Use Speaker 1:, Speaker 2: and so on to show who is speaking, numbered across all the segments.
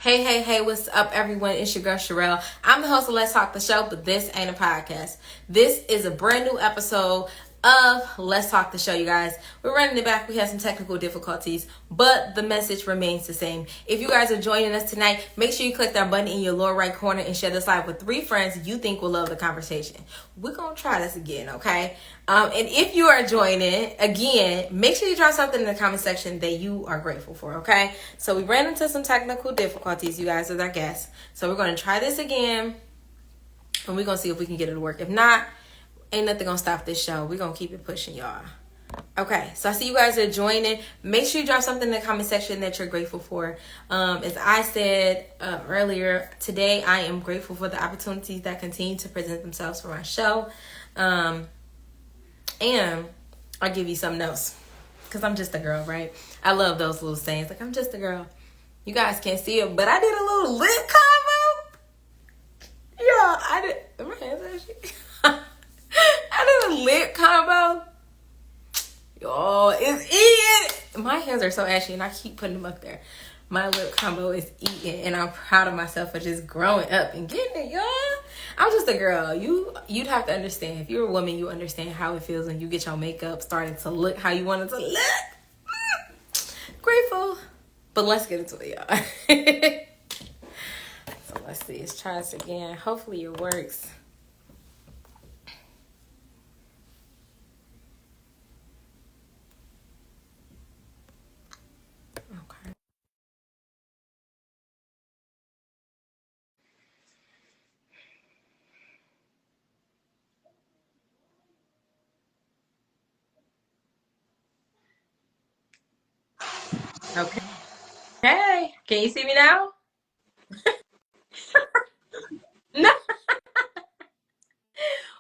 Speaker 1: Hey, what's up, everyone? It's your girl, Sherelle. I'm the host of Let's Talk the Show, but this ain't a podcast. This is a brand new episode of Let's Talk the Show, you guys. We're running it back. We had some technical difficulties, but the message remains the same. If you guys are joining us tonight, make sure you click that button in your lower right corner and share this live with 3 friends you think will love the conversation. We're going to try this again, okay? And if you are joining, again, make sure you drop something in the comment section that you are grateful for, okay? So we ran into some technical difficulties, you guys, as our guests. So we're going to try this again, and we're going to see if we can get it to work. If not, ain't nothing going to stop this show. We're going to keep it pushing, y'all. Okay, so I see you guys are joining. Make sure you drop something in the comment section that you're grateful for. As I said earlier, today I am grateful for the opportunities that continue to present themselves for my show. And I'll give you something else, because I'm just a girl, right? I love those little sayings, like, I'm just a girl. You guys can't see it, but I did a little lip combo. Yeah, I did. My hands ashy. I did a lip combo. Y'all, it's eating. My hands are so ashy, and I keep putting them up there. My lip combo is eating, and I'm proud of myself for just growing up and getting it, y'all. I'm just a girl. You'd have to understand. If you're a woman, you understand how it feels when you get your makeup starting to look how you want it to look. Grateful. But let's get into it, y'all. So let's see. Let's try this again. Hopefully it works. Okay. Hey, can you see me now? No.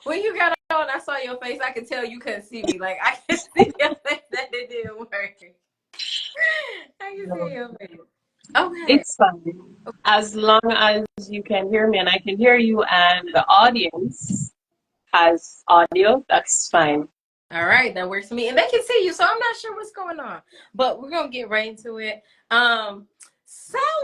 Speaker 1: When you got on, I saw your face. I could tell you couldn't see me. Like, I could see your face that it didn't work. I can see your face. Okay.
Speaker 2: It's fine. As long as you can hear me and I can hear you and the audience has audio, that's fine.
Speaker 1: All right, that works for me. And they can see you, so I'm not sure what's going on. But we're gonna get right into it. So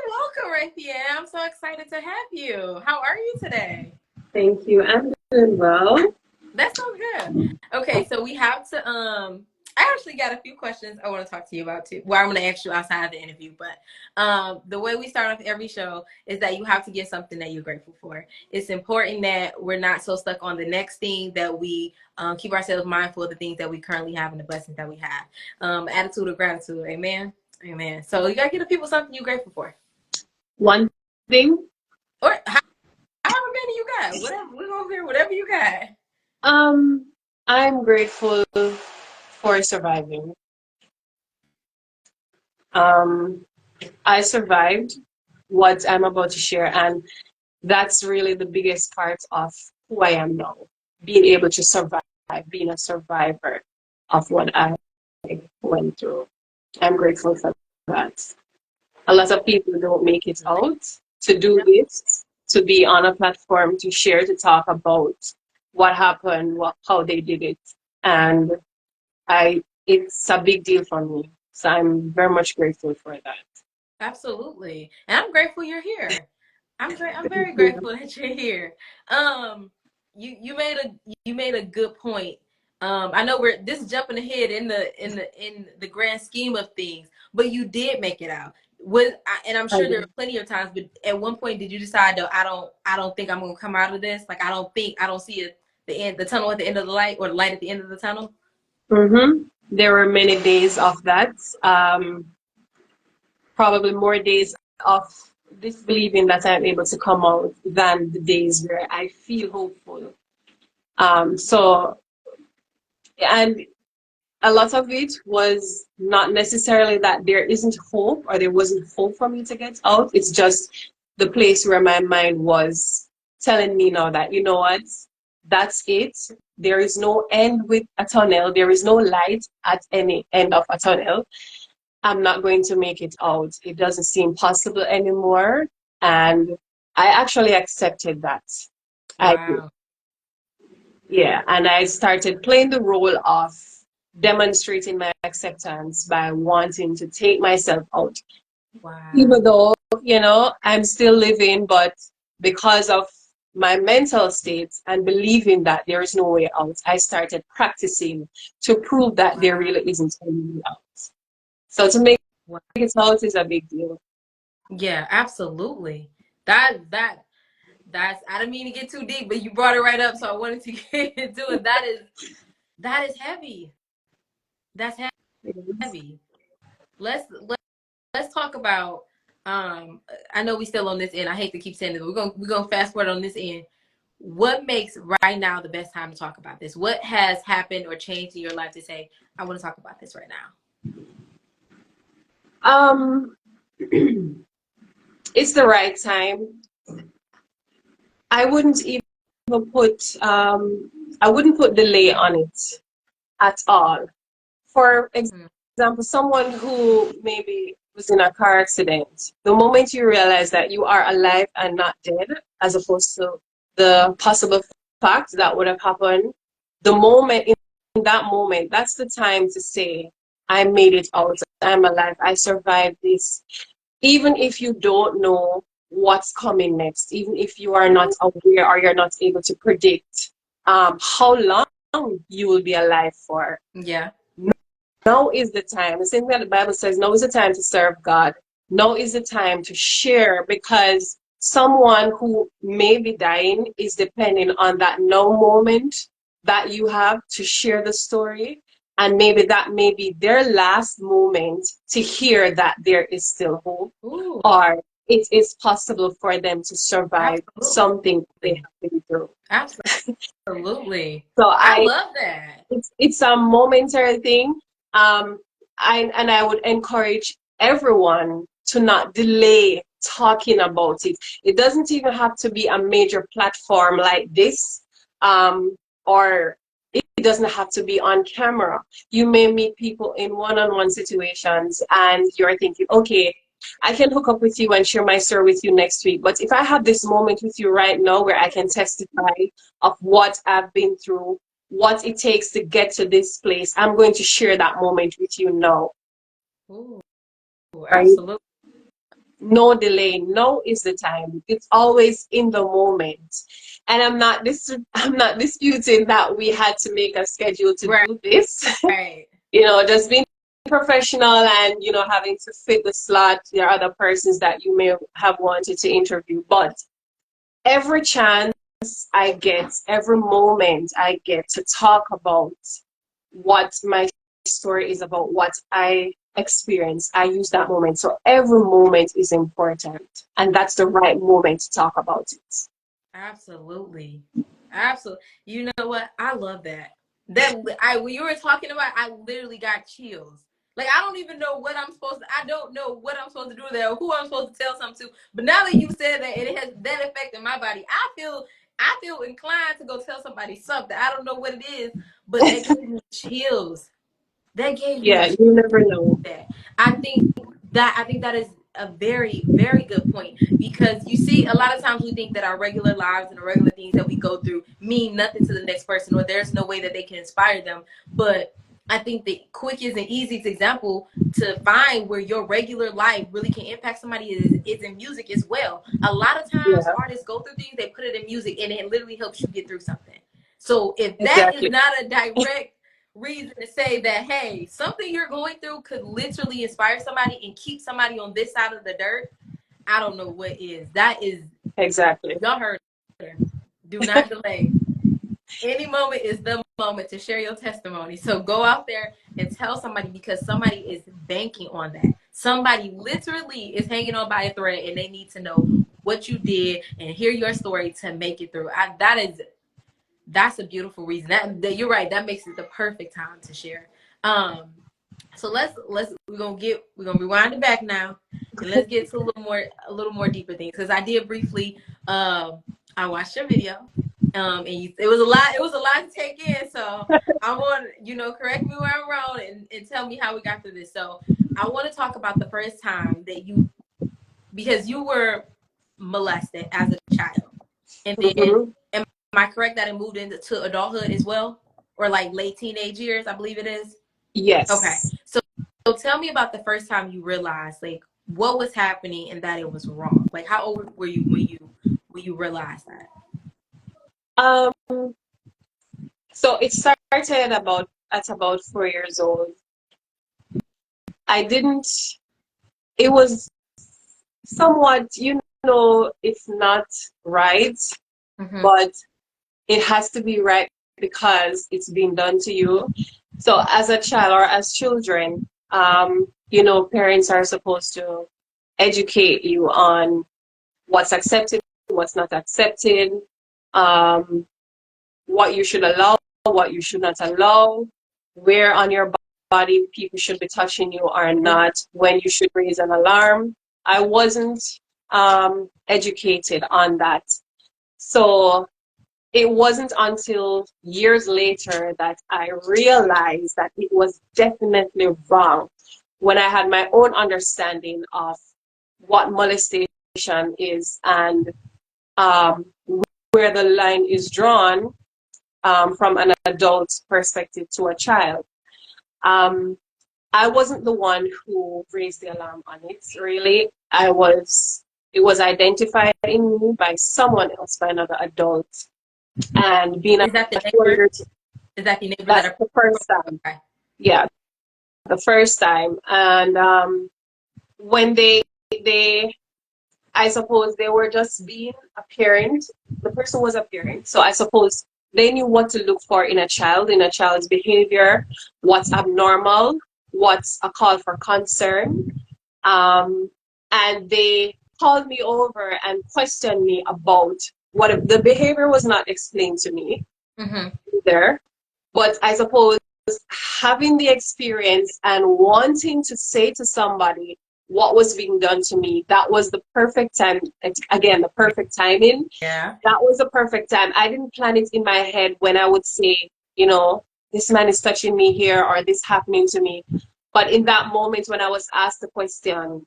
Speaker 1: welcome, Raefi Ann. I'm so excited to have you. How are you today?
Speaker 2: Thank you. I'm doing well.
Speaker 1: That sounds good. Okay, so we have to I actually got a few questions I want to talk to you about too. Well, I'm going to ask you outside the interview, but the way we start off every show is that you have to get something that you're grateful for. It's important that we're not so stuck on the next thing, that we keep ourselves mindful of the things that we currently have and the blessings that we have. Attitude of gratitude. Amen. Amen. So you got to give the people something you're grateful for.
Speaker 2: One thing.
Speaker 1: Or however many you got. Whatever. We're going to hear whatever you got.
Speaker 2: I'm grateful for surviving. I survived what I'm about to share, and that's really the biggest part of who I am now. Being able to survive, being a survivor of what I went through. I'm grateful for that. A lot of people don't make it out to do this, to be on a platform, to share, to talk about what happened, how they did it. And it's a big deal for me. So I'm very much grateful for that.
Speaker 1: Absolutely. And I'm grateful you're here. I'm very grateful that you're here. You made a good point. I know we're this is jumping ahead in the grand scheme of things, but you did make it out. And I'm sure there are plenty of times, but at one point did you decide, though, I don't think I'm gonna come out of this? Like, I don't see the tunnel at the end of the light, or the light at the end of the tunnel?
Speaker 2: There were many days of that. Probably more days of disbelieving that I'm able to come out than the days where I feel hopeful. And a lot of it was not necessarily that there isn't hope or there wasn't hope for me to get out. It's just the place where my mind was telling me now that, you know what, that's it. There is no end with a tunnel. There is no light at any end of a tunnel. I'm not going to make it out. It doesn't seem possible anymore. And I actually accepted that.
Speaker 1: Wow.
Speaker 2: Yeah, and I started playing the role of demonstrating my acceptance by wanting to take myself out. Even
Speaker 1: Wow.
Speaker 2: though, I'm still living, but because of my mental state and believing that there is no way out, I started practicing to prove that there
Speaker 1: Wow.
Speaker 2: really isn't any way out. So to make
Speaker 1: Wow.
Speaker 2: it out is a big deal.
Speaker 1: Yeah, absolutely. That's I didn't mean to get too deep, but you brought it right up, so I wanted to get into it. That is heavy. That's heavy. Let's talk about I know we still on this end. I hate to keep saying this, but we're gonna fast forward on this end. What makes right now the best time to talk about this? What has happened or changed in your life to say, I want to talk about this right now?
Speaker 2: Um, it's the right time. I wouldn't even I wouldn't put delay on it at all. For
Speaker 1: Mm,
Speaker 2: example, someone who maybe was in a car accident, the moment you realize that you are alive and not dead, as opposed to the possible fact that would have happened, the moment in that moment, that's the time to say, I made it out, I'm alive, I survived this. Even if you don't know what's coming next, even if you are not aware or you're not able to predict how long you will be alive for,
Speaker 1: yeah.
Speaker 2: now is the time. The same thing that the Bible says, now is the time to serve God. Now is the time to share, because someone who may be dying is depending on that now moment that you have to share the story. And maybe that may be their last moment to hear that there is still hope,
Speaker 1: Ooh,
Speaker 2: or it is possible for them to survive
Speaker 1: absolutely.
Speaker 2: something they have been through.
Speaker 1: Absolutely.
Speaker 2: So
Speaker 1: I
Speaker 2: I
Speaker 1: love that.
Speaker 2: it's a momentary thing. I would encourage everyone to not delay talking about it. It doesn't even have to be a major platform like this, or it doesn't have to be on camera. You may meet people in one-on-one situations, and you're thinking, okay, I can hook up with you and share my story with you next week. But if I have this moment with you right now where I can testify of what I've been through, what it takes to get to this place, I'm going to share that moment with you now.
Speaker 1: Ooh,
Speaker 2: Right?
Speaker 1: absolutely.
Speaker 2: No delay. Now is the time. It's always in the moment. And I'm not disputing that we had to make a schedule to
Speaker 1: Right.
Speaker 2: do this.
Speaker 1: Right.
Speaker 2: Just being professional and having to fit the slot. There are other persons that you may have wanted to interview, but every chance I get, every moment I get to talk about what my story is about, what I experience, I use that moment. So every moment is important, and that's the right moment to talk about it.
Speaker 1: Absolutely. Absolutely. You know what? I love that. I when you were talking about, I literally got chills. Like I don't even know what I'm supposed to. I don't know what I'm supposed to do there, or who I'm supposed to tell something to. But now that you said that it has that effect in my body, I feel inclined to go tell somebody something. I don't know what it is, but that gave me chills. That gave me
Speaker 2: Yeah, you never know.
Speaker 1: that. I think that is a very, very good point, because you see a lot of times we think that our regular lives and the regular things that we go through mean nothing to the next person, or there's no way that they can inspire them. But I think the quickest and easiest example to find where your regular life really can impact somebody is in music as well. A lot of times
Speaker 2: Yeah,
Speaker 1: artists go through things, they put it in music, and it literally helps you get through something. So if that is
Speaker 2: exactly.
Speaker 1: not a direct reason to say that, hey, something you're going through could literally inspire somebody and keep somebody on this side of the dirt, I don't know what is. That is,
Speaker 2: Exactly.
Speaker 1: y'all heard her. Do not delay. Any moment is the moment to share your testimony. So go out there and tell somebody, because somebody is banking on that. Somebody literally is hanging on by a thread, and they need to know what you did and hear your story to make it through. That's a beautiful reason. That you're right. That makes it the perfect time to share. Um, so let's we're gonna rewind it back now, and let's get to a little more deeper things. Because I did briefly, I watched your video, and it was a lot to take in. So I want correct me where I'm wrong, and tell me how we got through this. So I want to talk about the first time that because you were molested as a child, and then
Speaker 2: Hmm.
Speaker 1: am I correct that it moved into adulthood as well, or like late teenage years? I believe it is. Okay,
Speaker 2: Yes.
Speaker 1: so tell me about the first time you realized, like, what was happening and that it was wrong? Like, how old were you when you realized that?
Speaker 2: Um, so it started about 4 years old. I didn't, it was somewhat, it's not right,
Speaker 1: Mm-hmm.
Speaker 2: but it has to be right because it's being done to you. So as a child or as children, parents are supposed to educate you on what's accepted, what's not accepted, um, what you should allow, what you should not allow, where on your body people should be touching you or not, when you should raise an alarm. I wasn't educated on that. So it wasn't until years later that I realized that it was definitely wrong when I had my own understanding of what molestation is and um, where the line is drawn from an adult's perspective to a child. Um, I wasn't the one who raised the alarm on it, really. It was identified in me by someone else, by another adult. And being a
Speaker 1: Is that the
Speaker 2: 4
Speaker 1: neighbor?
Speaker 2: years,
Speaker 1: Is that the neighbor that
Speaker 2: that's
Speaker 1: are
Speaker 2: the first time.
Speaker 1: okay?
Speaker 2: Yeah, the first time. And when they I suppose they were just being a parent. The person was a parent. So I suppose they knew what to look for in a child's behavior, what's abnormal, what's a call for concern. Um, and they called me over and questioned me about what if the behavior was not explained to me
Speaker 1: Mm-hmm.
Speaker 2: either. But I suppose having the experience and wanting to say to somebody what was being done to me, that was the perfect time. Again, the perfect timing.
Speaker 1: Yeah.
Speaker 2: That was the perfect time. I didn't plan it in my head when I would say, this man is touching me here or this happening to me. But in that moment when I was asked the question,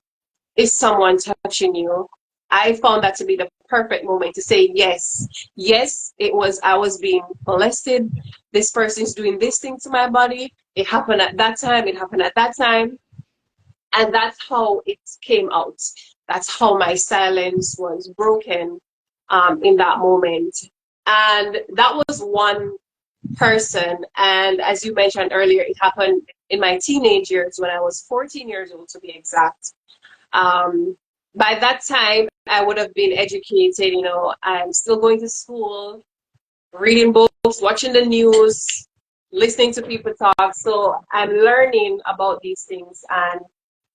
Speaker 2: is someone touching you? I found that to be the perfect moment to say yes. Yes, I was being molested. This person is doing this thing to my body. It happened at that time. It happened at that time. And that's how it came out. That's how my silence was broken in that moment. And that was one person. And as you mentioned earlier, it happened in my teenage years when I was 14 years old, to be exact. Um, by that time, I would have been educated. I'm still going to school, reading books, watching the news, listening to people talk. So I'm learning about these things and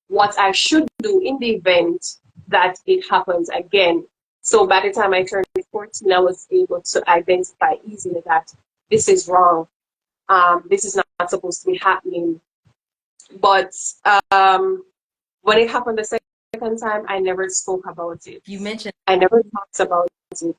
Speaker 2: what I should do in the event that it happens again. So by the time I turned 14, I was able to identify easily that this is wrong. This is not supposed to be happening. But when it happened the second time, I never spoke about it.
Speaker 1: You mentioned,
Speaker 2: I never talked about it.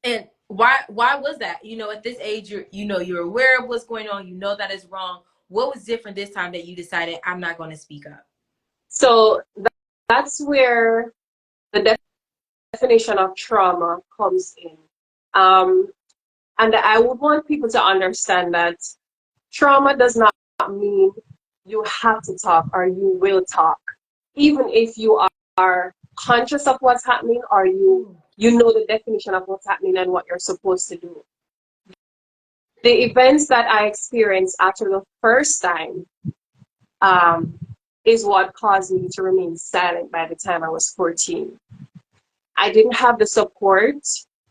Speaker 1: and why was that? At this age, you're aware of what's going on. You know that is wrong. What was different this time that you decided I'm not going to speak up?
Speaker 2: So that's where the definition of trauma comes in. And I would want people to understand that trauma does not mean you have to talk or you will talk. Even if you are conscious of what's happening or you know the definition of what's happening and what you're supposed to do. The events that I experienced after the first time is what caused me to remain silent by the time I was 14. I didn't have the support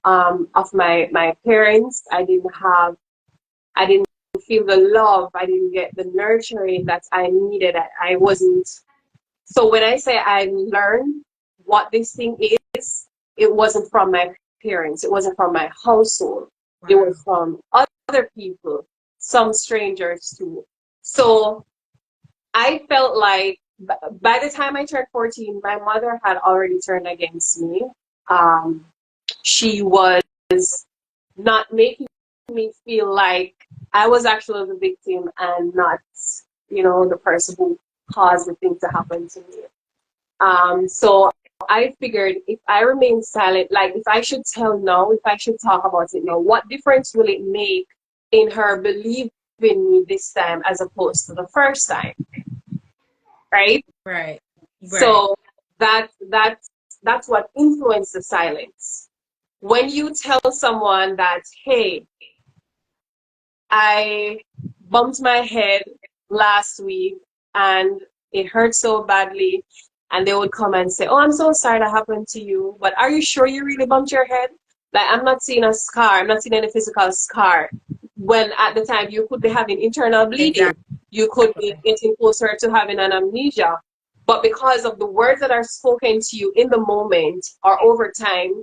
Speaker 2: of my parents. I didn't feel the love. I didn't get the nurturing that I needed. I wasn't. So when I say I learned what this thing is, it wasn't from my parents. It wasn't from my household.
Speaker 1: Wow.
Speaker 2: It was from other people, some strangers too. So I felt like by the time I turned 14, my mother had already turned against me. Um, she was not making me feel like I was actually the victim and not, the person who caused the thing to happen to me. So I figured if I remain silent, like if I should tell now, if I should talk about it now, what difference will it make in her believing me this time as opposed to the first time? Right?
Speaker 1: Right. Right.
Speaker 2: So that's what influenced the silence. When you tell someone that, hey, I bumped my head last week and it hurt so badly, and they would come and say, oh, I'm so sorry that happened to you, but are you sure you really bumped your head? Like, I'm not seeing a scar, I'm not seeing any physical scar. When at the time you could be having internal bleeding, you could be
Speaker 1: Exactly.
Speaker 2: getting closer to having an amnesia. But because of the words that are spoken to you in the moment or over time,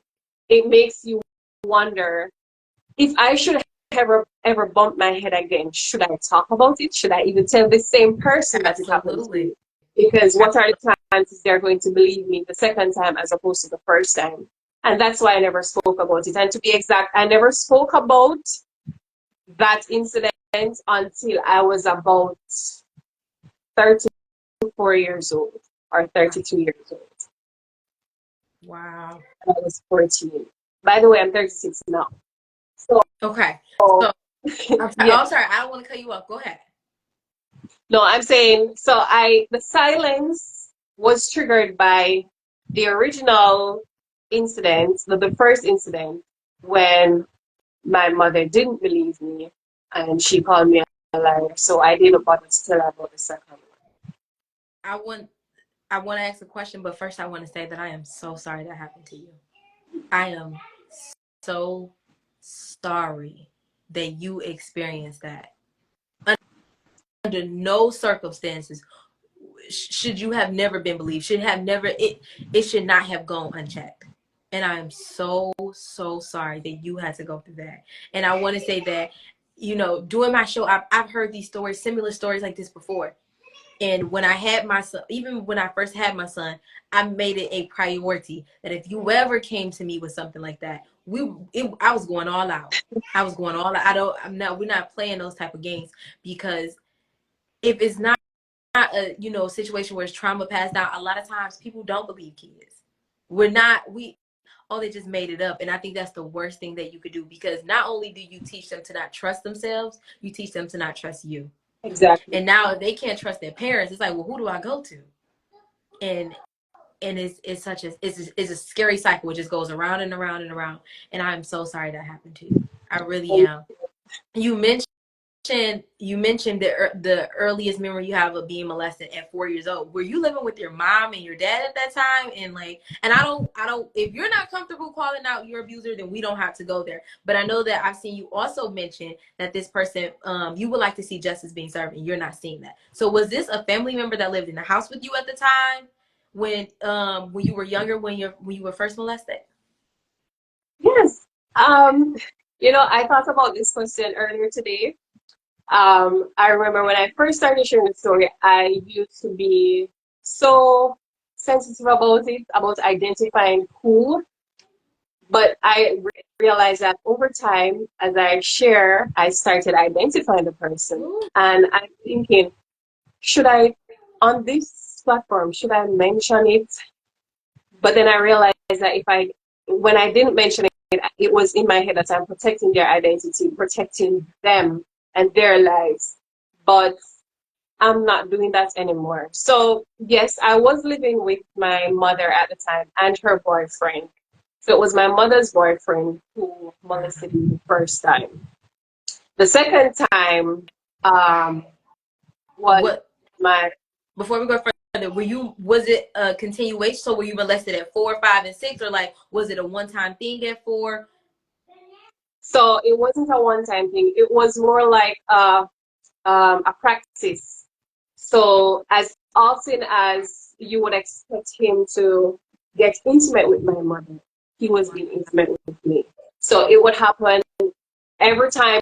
Speaker 2: it makes you wonder, if I should ever bump my head again, should I talk about it? Should I even tell the same person that it happened to
Speaker 1: Absolutely.
Speaker 2: me? Because what are the chances they're going to believe me the second time as opposed to the first time? And that's why I never spoke about it. And to be exact, I never spoke about that incident until I was about 34 years old or 32 years old.
Speaker 1: Wow.
Speaker 2: I was 14. By the way, I'm 36 now. So,
Speaker 1: Okay. So
Speaker 2: yeah.
Speaker 1: I'm sorry. I don't want to cut you off. Go ahead.
Speaker 2: No, I'm saying, so the silence was triggered by the original incident, the first incident, when my mother didn't believe me and she called me a liar. So I didn't bother to tell her about the second one.
Speaker 1: I want I want to ask a question, but first I want to say that I am so sorry that happened to you. I am so sorry that you experienced that. Under no circumstances should you have never been believed. It should not have gone unchecked. And I am so sorry that you had to go through that. And I want to say that, doing my show, I've heard these stories, similar stories like this before. And when I had my son, even when I first had my son, I made it a priority that if you ever came to me with something like that, I was going all out. I was going all out. We're not playing those type of games, because if it's not a situation where it's trauma passed down, a lot of times people don't believe kids. They just made it up. And I think that's the worst thing that you could do, because not only do you teach them to not trust themselves, you teach them to not trust you.
Speaker 2: Exactly.
Speaker 1: And now if they can't trust their parents, it's like, well, who do I go to? And it's a scary cycle. It just goes around and around and around. And I'm so sorry that happened to you. I really am. You mentioned the earliest memory you have of being molested at 4 years old. Were you living with your mom and your dad at that time? And I don't, if you're not comfortable calling out your abuser, then we don't have to go there. But I know that I've seen you also mention that this person, you would like to see justice being served, and you're not seeing that. So was this a family member that lived in the house with you at the time when you were younger, when you were first molested?
Speaker 2: Yes. I thought about this question earlier today. I remember when I first started sharing the story, I used to be so sensitive about it, about identifying who, but I realized that over time, as I share, I started identifying the person. And I'm thinking, should I, on this platform, should I mention it? But then I realized that when I didn't mention it, it was in my head that I'm protecting their identity, protecting them and their lives. But I'm not doing that anymore. So yes, I was living with my mother at the time and her boyfriend. So it was my mother's boyfriend who molested me the first time. The second time was
Speaker 1: What
Speaker 2: my
Speaker 1: Before we go further, was it a continuation? So were you molested at 4, 5, and 6, or like was it a one-time thing at 4?
Speaker 2: so it wasn't a one-time thing. It was more like a practice. So as often as you would expect him to get intimate with my mother, he was being intimate with me. So it would happen every time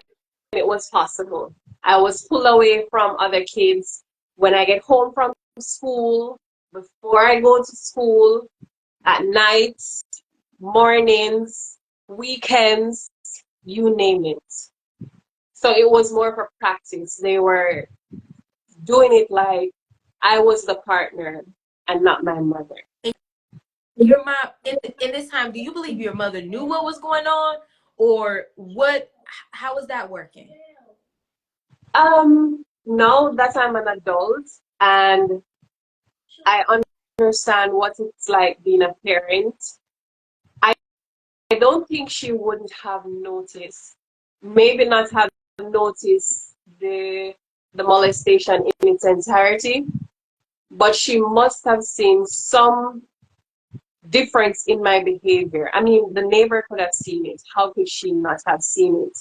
Speaker 2: it was possible. I was pulled away from other kids when I get home from school, before I go to school, at night, mornings, weekends, you name it. So it was more for practice. They were doing it like I was the partner and not my mother.
Speaker 1: Your mom in this time, do you believe your mother knew what was going on, or what? How was that working?
Speaker 2: Now that I'm an adult and I understand what it's like being a parent. I, I don't think she wouldn't have noticed, maybe not have noticed the molestation in its entirety, but she must have seen some difference in my behavior. I mean, the neighbor could have seen it. How could she not have seen it?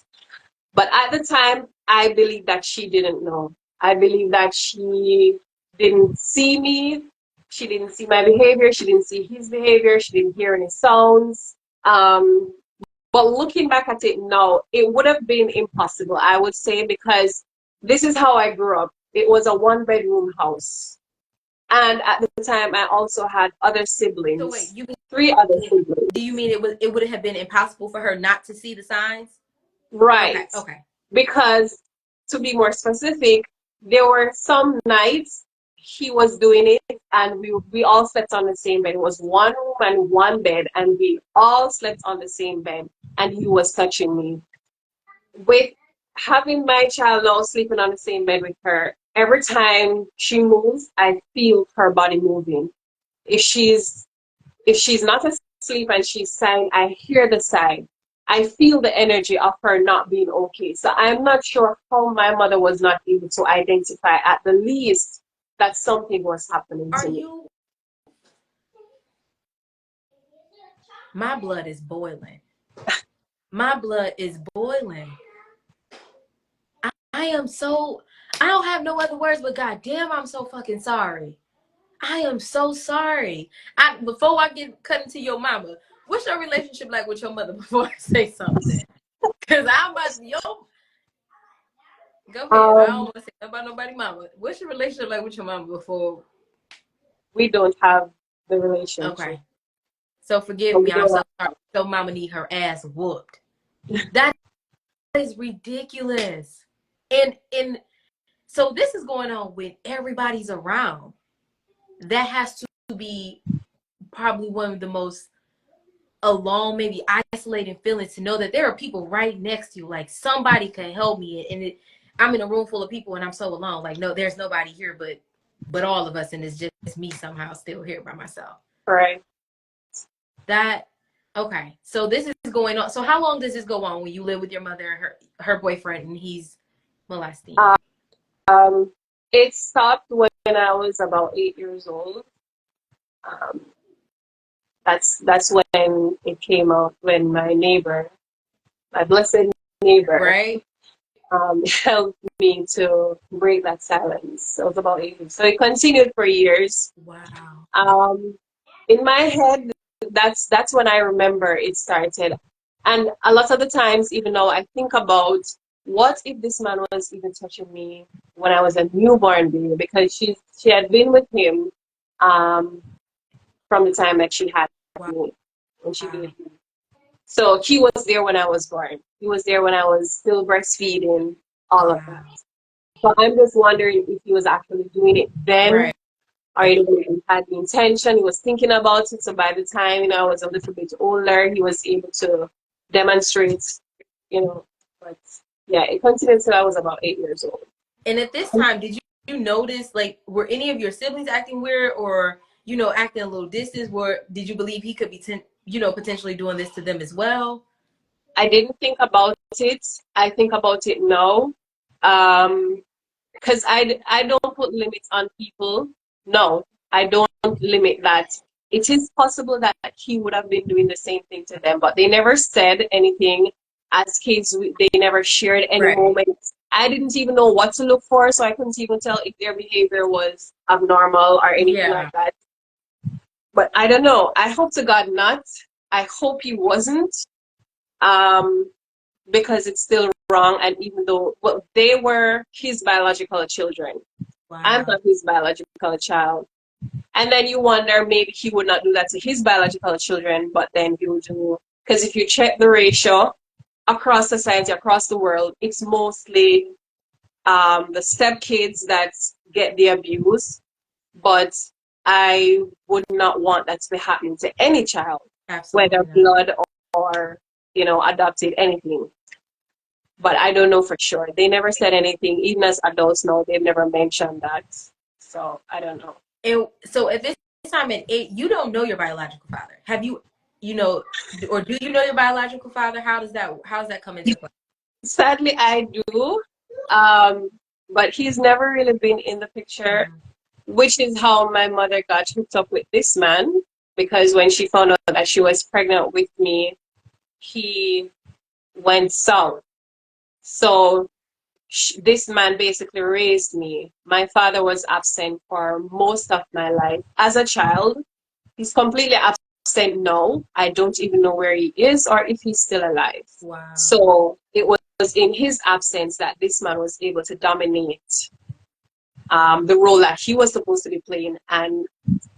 Speaker 2: But at the time, I believe that she didn't know. I believe that she didn't see me. She didn't see my behavior. She didn't see his behavior. She didn't hear any sounds. Um, but looking back at it now, it would have been impossible, I would say, because this is how I grew up. It was a one-bedroom house. And at the time, I also had other
Speaker 1: So wait,
Speaker 2: siblings,
Speaker 1: you
Speaker 2: three other
Speaker 1: mean,
Speaker 2: siblings.
Speaker 1: do you mean it would have been impossible for her not to see the signs? Okay,
Speaker 2: Right.
Speaker 1: okay.
Speaker 2: Because to be more specific, there were some nights he was doing it and we all slept on the same bed. It was one room and one bed and we all slept on the same bed and he was touching me. With having my child now sleeping on the same bed with her, every time she moves, I feel her body moving. If she's if she's not asleep and she's sighing, I hear the sigh. I feel the energy of her not being okay. So I'm not sure how my mother was not able to identify at the least that something was happening
Speaker 1: Are
Speaker 2: to me.
Speaker 1: you? My blood is boiling. My blood is boiling. I am so. I don't have no other words, but goddamn, I'm so fucking sorry. I am so sorry. Before I get cut into your mama, what's your relationship like with your mother before I say something? Cause I'm about to yo. Go ahead. I don't
Speaker 2: Um,
Speaker 1: want to say nothing about nobody mama. What's your relationship like with your mama before?
Speaker 2: we don't have the relationship.
Speaker 1: Okay. So forgive
Speaker 2: So we
Speaker 1: me. I'm
Speaker 2: don't
Speaker 1: so
Speaker 2: have,
Speaker 1: sorry. Your mama need her ass whooped. That is ridiculous. And so this is going on when everybody's around. That has to be probably one of the most alone, maybe isolating feelings to know that there are people right next to you. Like somebody can help me, I'm in a room full of people and I'm so alone. Like no, there's nobody here, but all of us, and it's just me somehow still here by myself.
Speaker 2: right.
Speaker 1: That okay. So this is going on. So how long does this go on when you live with your mother and her boyfriend and he's molesting you?
Speaker 2: Um, it stopped when I was about 8 years old. Um, that's when it came out when my neighbor, my blessed neighbor,
Speaker 1: Right?
Speaker 2: helped me to break that silence. It was about 8 years. So it continued for years.
Speaker 1: Wow.
Speaker 2: Um, in my head, that's when I remember it started. And a lot of the times, even though I think about what if this man was even touching me when I was a newborn baby, because she had been with him um, from the time that she had
Speaker 1: Wow.
Speaker 2: me when she gave me. So he was there when I was born. He was there when I was still breastfeeding, all of that.
Speaker 1: Wow.
Speaker 2: So I'm just wondering if he was actually doing it then,
Speaker 1: Right.
Speaker 2: or he had the intention, he was thinking about it. So by the time, I was a little bit older, he was able to demonstrate, you know, but yeah, it continued till I was about 8 years old.
Speaker 1: And at this time, did you notice, like, were any of your siblings acting weird or, acting a little distant? Did you believe he could be, potentially doing this to them as well?
Speaker 2: I didn't think about it. I think about it now. Because I don't put limits on people. No, I don't limit that. It is possible that he would have been doing the same thing to them, but they never said anything. As kids, they never shared any
Speaker 1: Right.
Speaker 2: moments. I didn't even know what to look for, so I couldn't even tell if their behavior was abnormal or anything like
Speaker 1: Yeah.
Speaker 2: that. But I don't know. I hope to God not. I hope he wasn't. Um, because it's still wrong. And even though, well, they were his biological children, I'm
Speaker 1: Wow.
Speaker 2: not his biological child. And then you wonder maybe he would not do that to his biological children, but then he would do. Because if you check the ratio across society, across the world, it's mostly the stepkids that get the abuse. But I would not want that to be happening to any child, whether
Speaker 1: Absolutely not.
Speaker 2: blood or, adopted, anything. But I don't know for sure. They never said anything. Even as adults now, they've never mentioned that. So I don't know.
Speaker 1: So at this time at 8, you don't know your biological father. Have you, or do you know your biological father? How does that come into play?
Speaker 2: Sadly, I do, but he's never really been in the picture, which is how my mother got hooked up with this man. Because when she found out that she was pregnant with me, he went south. So this man basically raised me. My father was absent for most of my life. As a child, he's completely absent now. I don't even know where he is or if he's still alive.
Speaker 1: Wow.
Speaker 2: So it was in his absence that this man was able to dominate the role that he was supposed to be playing, and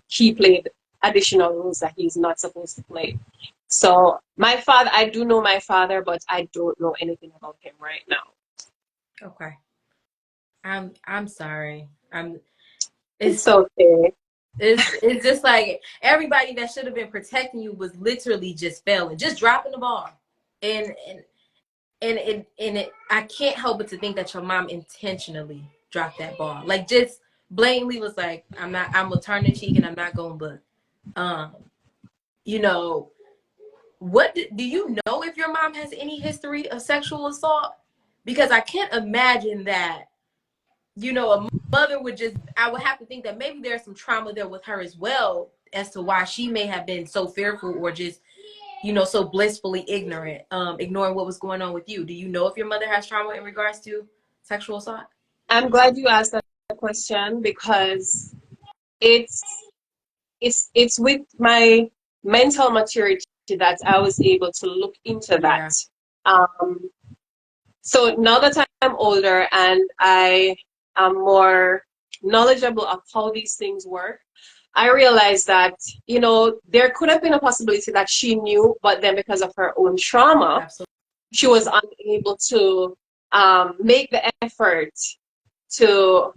Speaker 2: he played additional roles that he's not supposed to play. So my father, I do know my father, but I don't know anything about him right now.
Speaker 1: Okay. I'm sorry.
Speaker 2: It's okay.
Speaker 1: It's just like everybody that should have been protecting you was literally just failing, just dropping the ball. And I can't help but to think that your mom intentionally dropped that ball. Like just blatantly was like, I'm gonna turn the cheek and I'm not going to but you know, what do you know if your mom has any history of sexual assault? Because I can't imagine that, a mother would just, I would have to think that maybe there's some trauma there with her as well as to why she may have been so fearful or just, so blissfully ignorant, ignoring what was going on with you. Do you know if your mother has trauma in regards to sexual assault?
Speaker 2: I'm glad you asked that question because it's it's with my mental maturity that I was able to look into that.
Speaker 1: Yeah.
Speaker 2: Um, so now that I'm older and I am more knowledgeable of how these things work, I realized that, there could have been a possibility that she knew, but then because of her own trauma,
Speaker 1: Absolutely.
Speaker 2: she was unable to make the effort to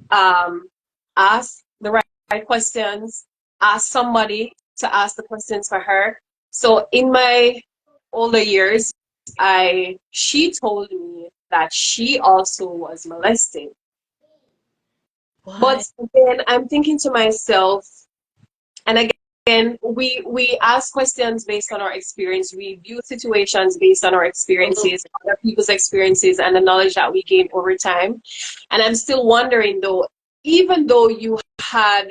Speaker 2: ask the right questions, ask somebody to ask the questions for her. So in my older years, she told me that she also was molested. But
Speaker 1: What?
Speaker 2: then I'm thinking to myself, and again, we ask questions based on our experience. We view situations based on our
Speaker 1: Absolutely.
Speaker 2: experiences, other people's experiences, and the knowledge that we gain over time. And I'm still wondering though, even though you had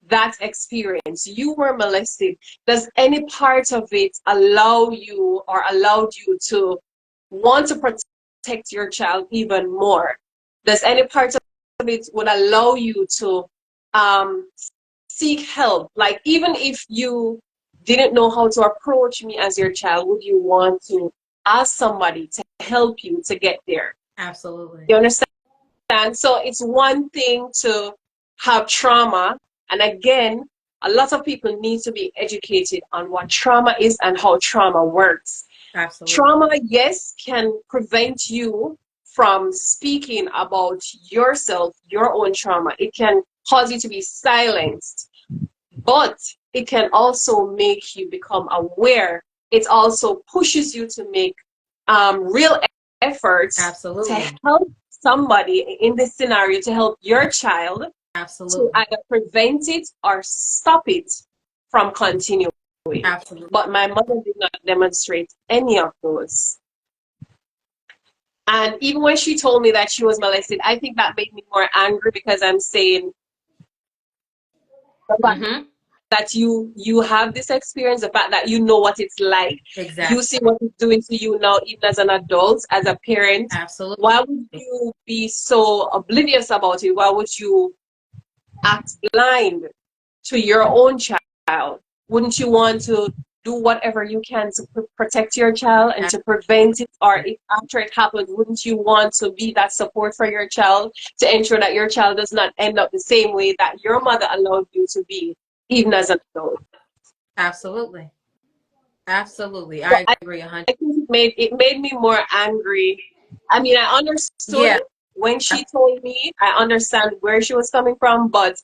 Speaker 2: that experience, you were molested, does any part of it allow you or allowed you to want to protect your child even more? Does any part of it would allow you to um, seek help? Like, even if you didn't know how to approach me as your child, would you want to ask somebody to help you to get there?
Speaker 1: Absolutely.
Speaker 2: You understand? So it's one thing to have trauma. And again, a lot of people need to be educated on what trauma is and how trauma works.
Speaker 1: Absolutely.
Speaker 2: Trauma, yes, can prevent you from speaking about yourself, your own trauma. It can cause you to be silenced, but it can also make you become aware. It also pushes you to make real efforts to
Speaker 1: Absolutely.
Speaker 2: help somebody in this scenario, to help your child to
Speaker 1: Absolutely.
Speaker 2: either prevent it or stop it from continuing.
Speaker 1: Absolutely.
Speaker 2: But my mother did not demonstrate any of those. And even when she told me that she was molested, I think that made me more angry because I'm saying the fact
Speaker 1: Mm-hmm.
Speaker 2: that you have this experience, the fact that you know what it's like, you
Speaker 1: Exactly.
Speaker 2: see what it's doing to you now, even as an adult, as a parent.
Speaker 1: Absolutely.
Speaker 2: Why would you be so oblivious about it? Why would you act blind to your own child? Wouldn't you want to do whatever you can to protect your child and to prevent it? Or if after it happens, wouldn't you want to be that support for your child to ensure that your child does not end up the same way that your mother allowed you to be, even as an adult?
Speaker 1: Absolutely. Absolutely.
Speaker 2: So
Speaker 1: I agree 100.
Speaker 2: I think it made me more angry. I mean, I understood
Speaker 1: Yeah.
Speaker 2: when she told me, I understand where she was coming from, but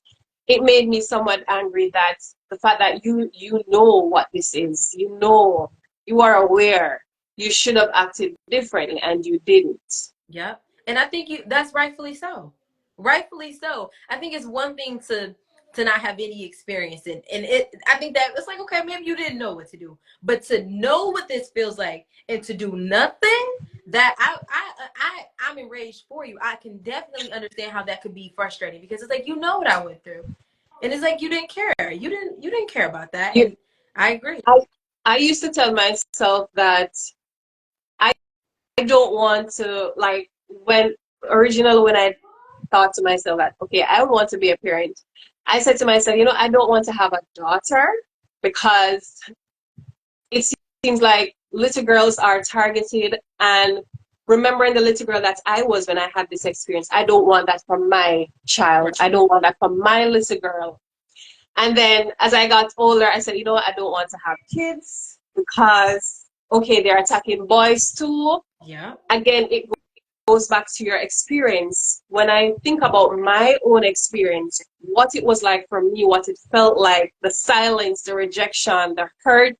Speaker 2: it made me somewhat angry that the fact that you know what this is, you are aware, you should have acted differently and you didn't.
Speaker 1: Yep. And I think that's rightfully so. Rightfully so. I think it's one thing to to not have any experience and it I think that it's like, okay, maybe you didn't know what to do, but to know what this feels like and to do nothing, that I'm enraged for you. I can definitely understand how that could be frustrating, because it's like, you know what I went through, and it's like you didn't care. You didn't care about that.
Speaker 2: You,
Speaker 1: And I agree.
Speaker 2: I used to tell myself that I don't want to, like, when I thought to myself that, okay, I want to be a parent, I said to myself, I don't want to have a daughter because it seems like little girls are targeted. And remembering the little girl that I was when I had this experience, I don't want that for my child. I don't want that for my little girl. And then as I got older, I said, what, I don't want to have kids because, okay, they're attacking boys too.
Speaker 1: Yeah.
Speaker 2: Again, it goes back to your experience. When I think about my own experience, what it was like for me, what it felt like, the silence, the rejection, the hurt,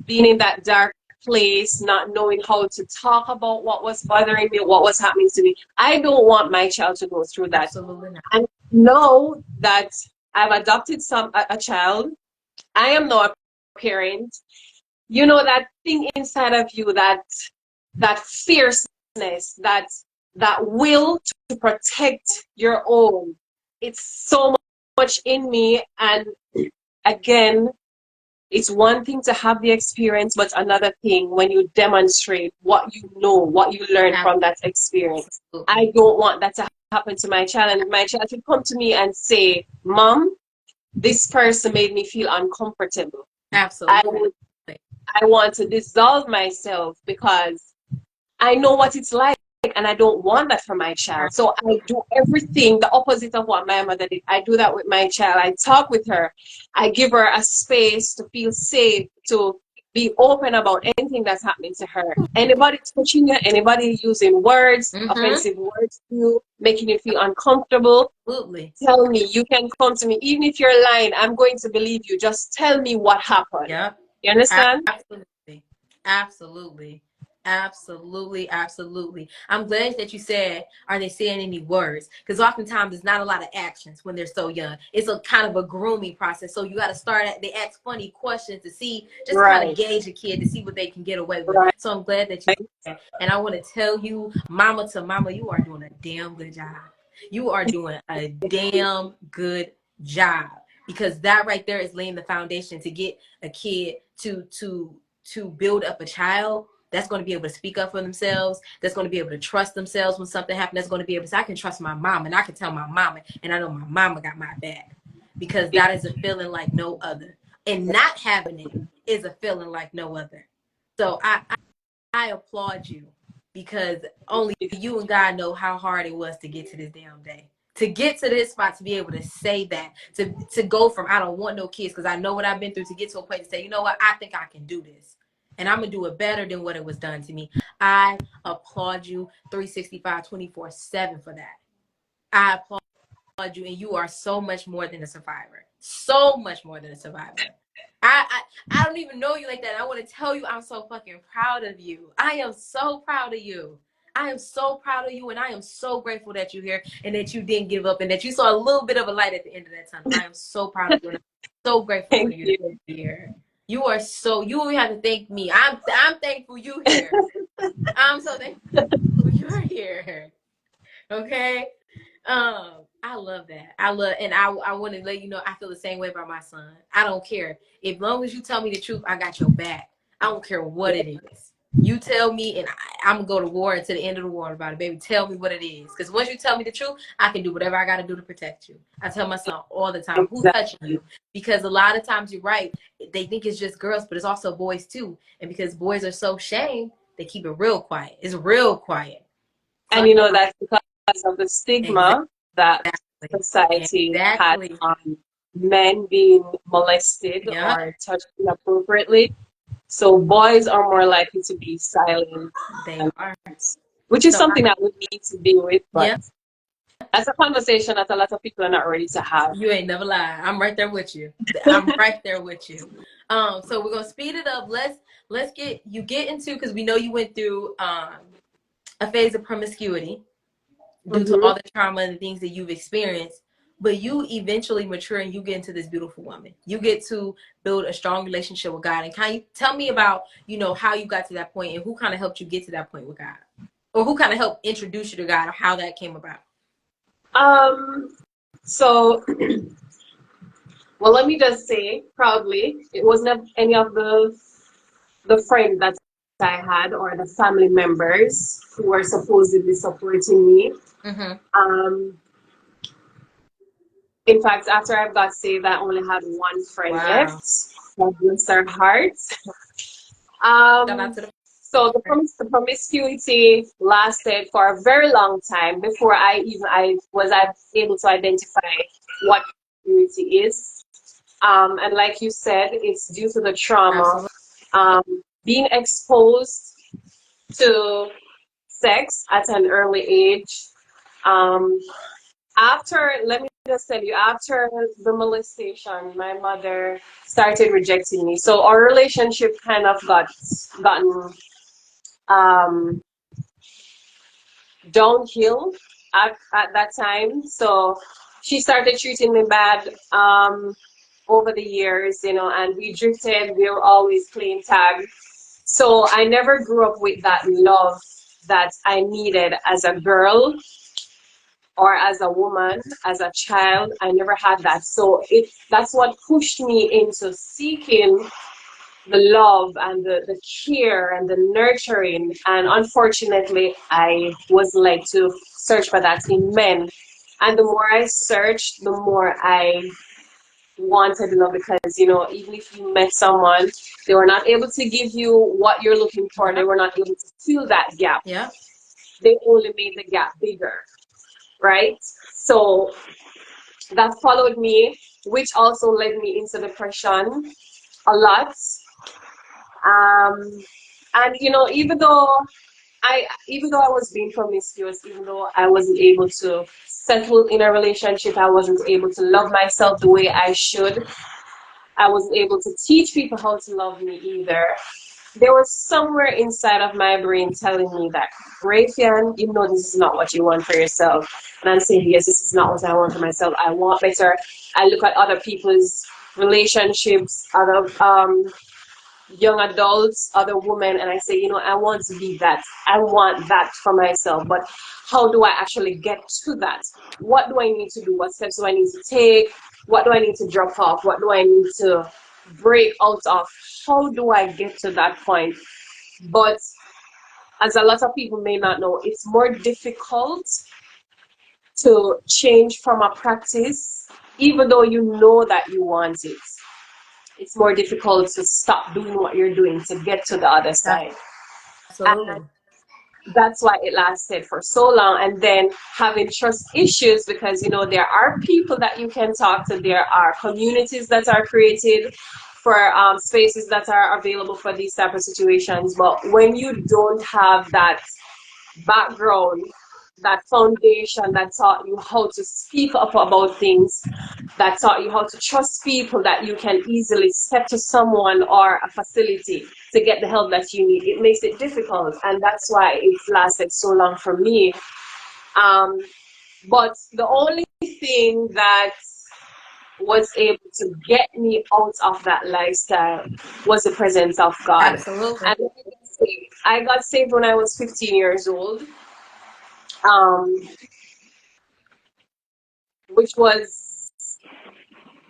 Speaker 2: being in that dark place, not knowing how to talk about what was bothering me, what was happening to me. I don't want my child to go through that.
Speaker 1: Absolutely not.
Speaker 2: And know that I've adopted a child. I am now a parent. That thing inside of you, that fierceness, that will to protect your own. It's so much in me. And again, it's one thing to have the experience, but another thing when you demonstrate what you know, what you learn from that experience.
Speaker 1: Absolutely.
Speaker 2: I don't want that to happen to my child. And my child should come to me and say, Mom, this person made me feel uncomfortable.
Speaker 1: Absolutely.
Speaker 2: I want to dissolve myself because I know what it's like, and I don't want that for my child. So I do everything the opposite of what my mother did. I do that with my child. I talk with her. I give her a space to feel safe, to be open about anything that's happening to her. Anybody touching you, anybody using words, offensive words to you, making you feel uncomfortable,
Speaker 1: Absolutely.
Speaker 2: tell me. You can come to me. Even if you're lying, I'm going to believe you. Just tell me what happened.
Speaker 1: Yep.
Speaker 2: You understand?
Speaker 1: Absolutely. Absolutely. Absolutely. Absolutely. I'm glad that you said, are they saying any words? Because oftentimes there's not a lot of actions when they're so young. It's a kind of a grooming process. So you got to start at, they ask funny questions to see, just kind of gauge a kid to see what they can get away with.
Speaker 2: Right.
Speaker 1: So I'm glad that you said that. And I want to tell you, mama to mama, you are doing a damn good job. You are doing a damn good job, because that right there is laying the foundation to get a kid to build up a child that's going to be able to speak up for themselves, that's going to be able to trust themselves when something happens, that's going to be able to say, I can trust my mom, and I can tell my mama, and I know my mama got my back, because that is a feeling like no other. And not having it is a feeling like no other. So I applaud you, because only you and God know how hard it was to get to this damn day. To get to this spot, to be able to say that, to go from I don't want no kids because I know what I've been through, to get to a point to say, you know what, I think I can do this. And I'm going to do it better than what it was done to me. I applaud you 365, 24/7 for that. I applaud you, and you are so much more than a survivor. So much more than a survivor. I don't even know you like that. I want to tell you I'm so fucking proud of you. I am so proud of you. I am so proud of you, and I am so grateful that you're here and that you didn't give up and that you saw a little bit of a light at the end of that tunnel. I am so proud of you, and I'm so grateful for
Speaker 2: Thank
Speaker 1: you to
Speaker 2: you.
Speaker 1: be here. You are so, you don't have to thank me. I'm thankful you here. I'm so thankful you're here. Okay. I love that. And I want to let you know I feel the same way about my son. I don't care. As long as you tell me the truth, I got your back. I don't care what it is. You tell me, and I'm gonna go to war until the end of the war about it, baby. Tell me what it is, because once you tell me the truth, I can do whatever I got to do to protect you. I tell my son all the time, "Who's touching you?" Because a lot of times you're right. They think it's just girls, but it's also boys too. And because boys are so shamed, they keep it real quiet. It's real quiet. So,
Speaker 2: And that's because of the stigma that
Speaker 1: exactly.
Speaker 2: society has
Speaker 1: Exactly.
Speaker 2: on men being molested
Speaker 1: Yeah,
Speaker 2: or touched inappropriately. So boys are more likely to be silent,
Speaker 1: they
Speaker 2: and,
Speaker 1: are.
Speaker 2: which is
Speaker 1: So
Speaker 2: something that we need to deal with. But
Speaker 1: yeah,
Speaker 2: that's a conversation that a lot of people are not ready to have.
Speaker 1: you ain't never lie. I'm right there with you. I'm right there with you. So we're gonna speed it up. Let's get into, because we know you went through a phase of promiscuity due to
Speaker 2: Mm-hmm.
Speaker 1: all the trauma and the things that you've experienced. but you eventually mature and you get into this beautiful woman. You get to build a strong relationship with God. And can you tell me about, how you got to that point and who kind of helped you get to that point with God? Or who kind of helped introduce you to God, or how that came about?
Speaker 2: So, well, let me just say, proudly, it wasn't any of the friends that I had or the family members who were supposedly supporting me.
Speaker 1: Mm-hmm.
Speaker 2: In fact, after I got saved, I only had one friend
Speaker 1: Wow.
Speaker 2: left. God bless her heart.
Speaker 1: Shout out to the
Speaker 2: So the promiscuity lasted for a very long time before I was able to identify what promiscuity is. And like you said, it's due to the trauma,
Speaker 1: absolutely.
Speaker 2: being exposed to sex at an early age. Um, Let me just tell you, after the molestation, my mother started rejecting me. So our relationship kind of gotten um, downhill at that time. So she started treating me bad over the years, and we drifted. We were always playing tag. So I never grew up with that love that I needed as a girl or as a woman, as a child. I never had that. So that's what pushed me into seeking the love and the care and the nurturing. And unfortunately, I was led to search for that in men. And the more I searched, the more I wanted love, because even if you met someone, they were not able to give you what you're looking for. They
Speaker 1: Yeah.
Speaker 2: were not able to fill that gap.
Speaker 1: Yeah.
Speaker 2: They only made the gap bigger, right? So that followed me, which also led me into depression a lot. um and even though I was being promiscuous, even though I wasn't able to settle in a relationship, I wasn't able to love myself the way I should, I wasn't able to teach people how to love me either. There was somewhere inside of my brain telling me that, Raefi Ann, you know this is not what you want for yourself. And I'm saying, yes, this is not what I want for myself. I want better. I look at other people's relationships, other young adults, other women, and I say, I want to be that. I want that for myself. But how do I actually get to that? What do I need to do? What steps do I need to take? What do I need to drop off? What do I need to break out of? How do I get to that point? But as a lot of people may not know, it's more difficult to change from a practice, even though you know that you want it. It's more difficult to stop doing what you're doing to get to the other side.
Speaker 1: Absolutely.
Speaker 2: And that's why it lasted for so long. And then having trust issues, because there are people that you can talk to, there are communities that are created for spaces that are available for these type of situations. But when you don't have that background, that foundation that taught you how to speak up about things, that taught you how to trust people, that you can easily step to someone or a facility to get the help that you need, it makes it difficult. And that's why it's lasted so long for me. But the only thing that was able to get me out of that lifestyle was the presence of God.
Speaker 1: Absolutely.
Speaker 2: And I got saved when I was 15 years old. Um, which was,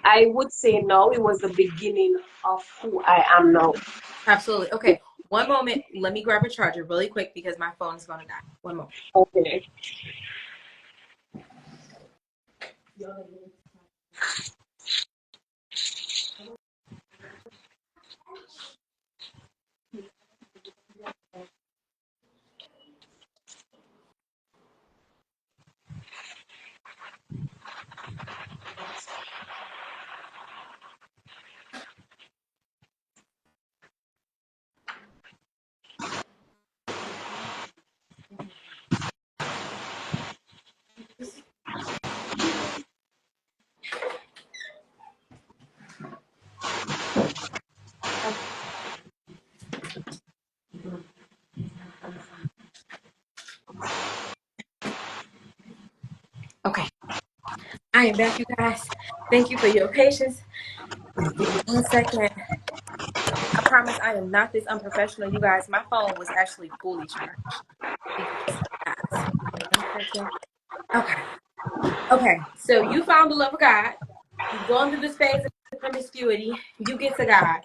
Speaker 2: I would say now, it was the beginning of who I am now.
Speaker 1: Absolutely. Okay. One moment. Let me grab a charger really quick because my phone is going to die. One moment.
Speaker 2: Okay.
Speaker 1: I am back, you guys. Thank you for your patience. Give me 1 second. I promise I am not this unprofessional, you guys. My phone was actually fully charged because, guys, give me 1 second. Okay. Okay. So you found the love of God. You've gone through this phase of promiscuity. You get to God.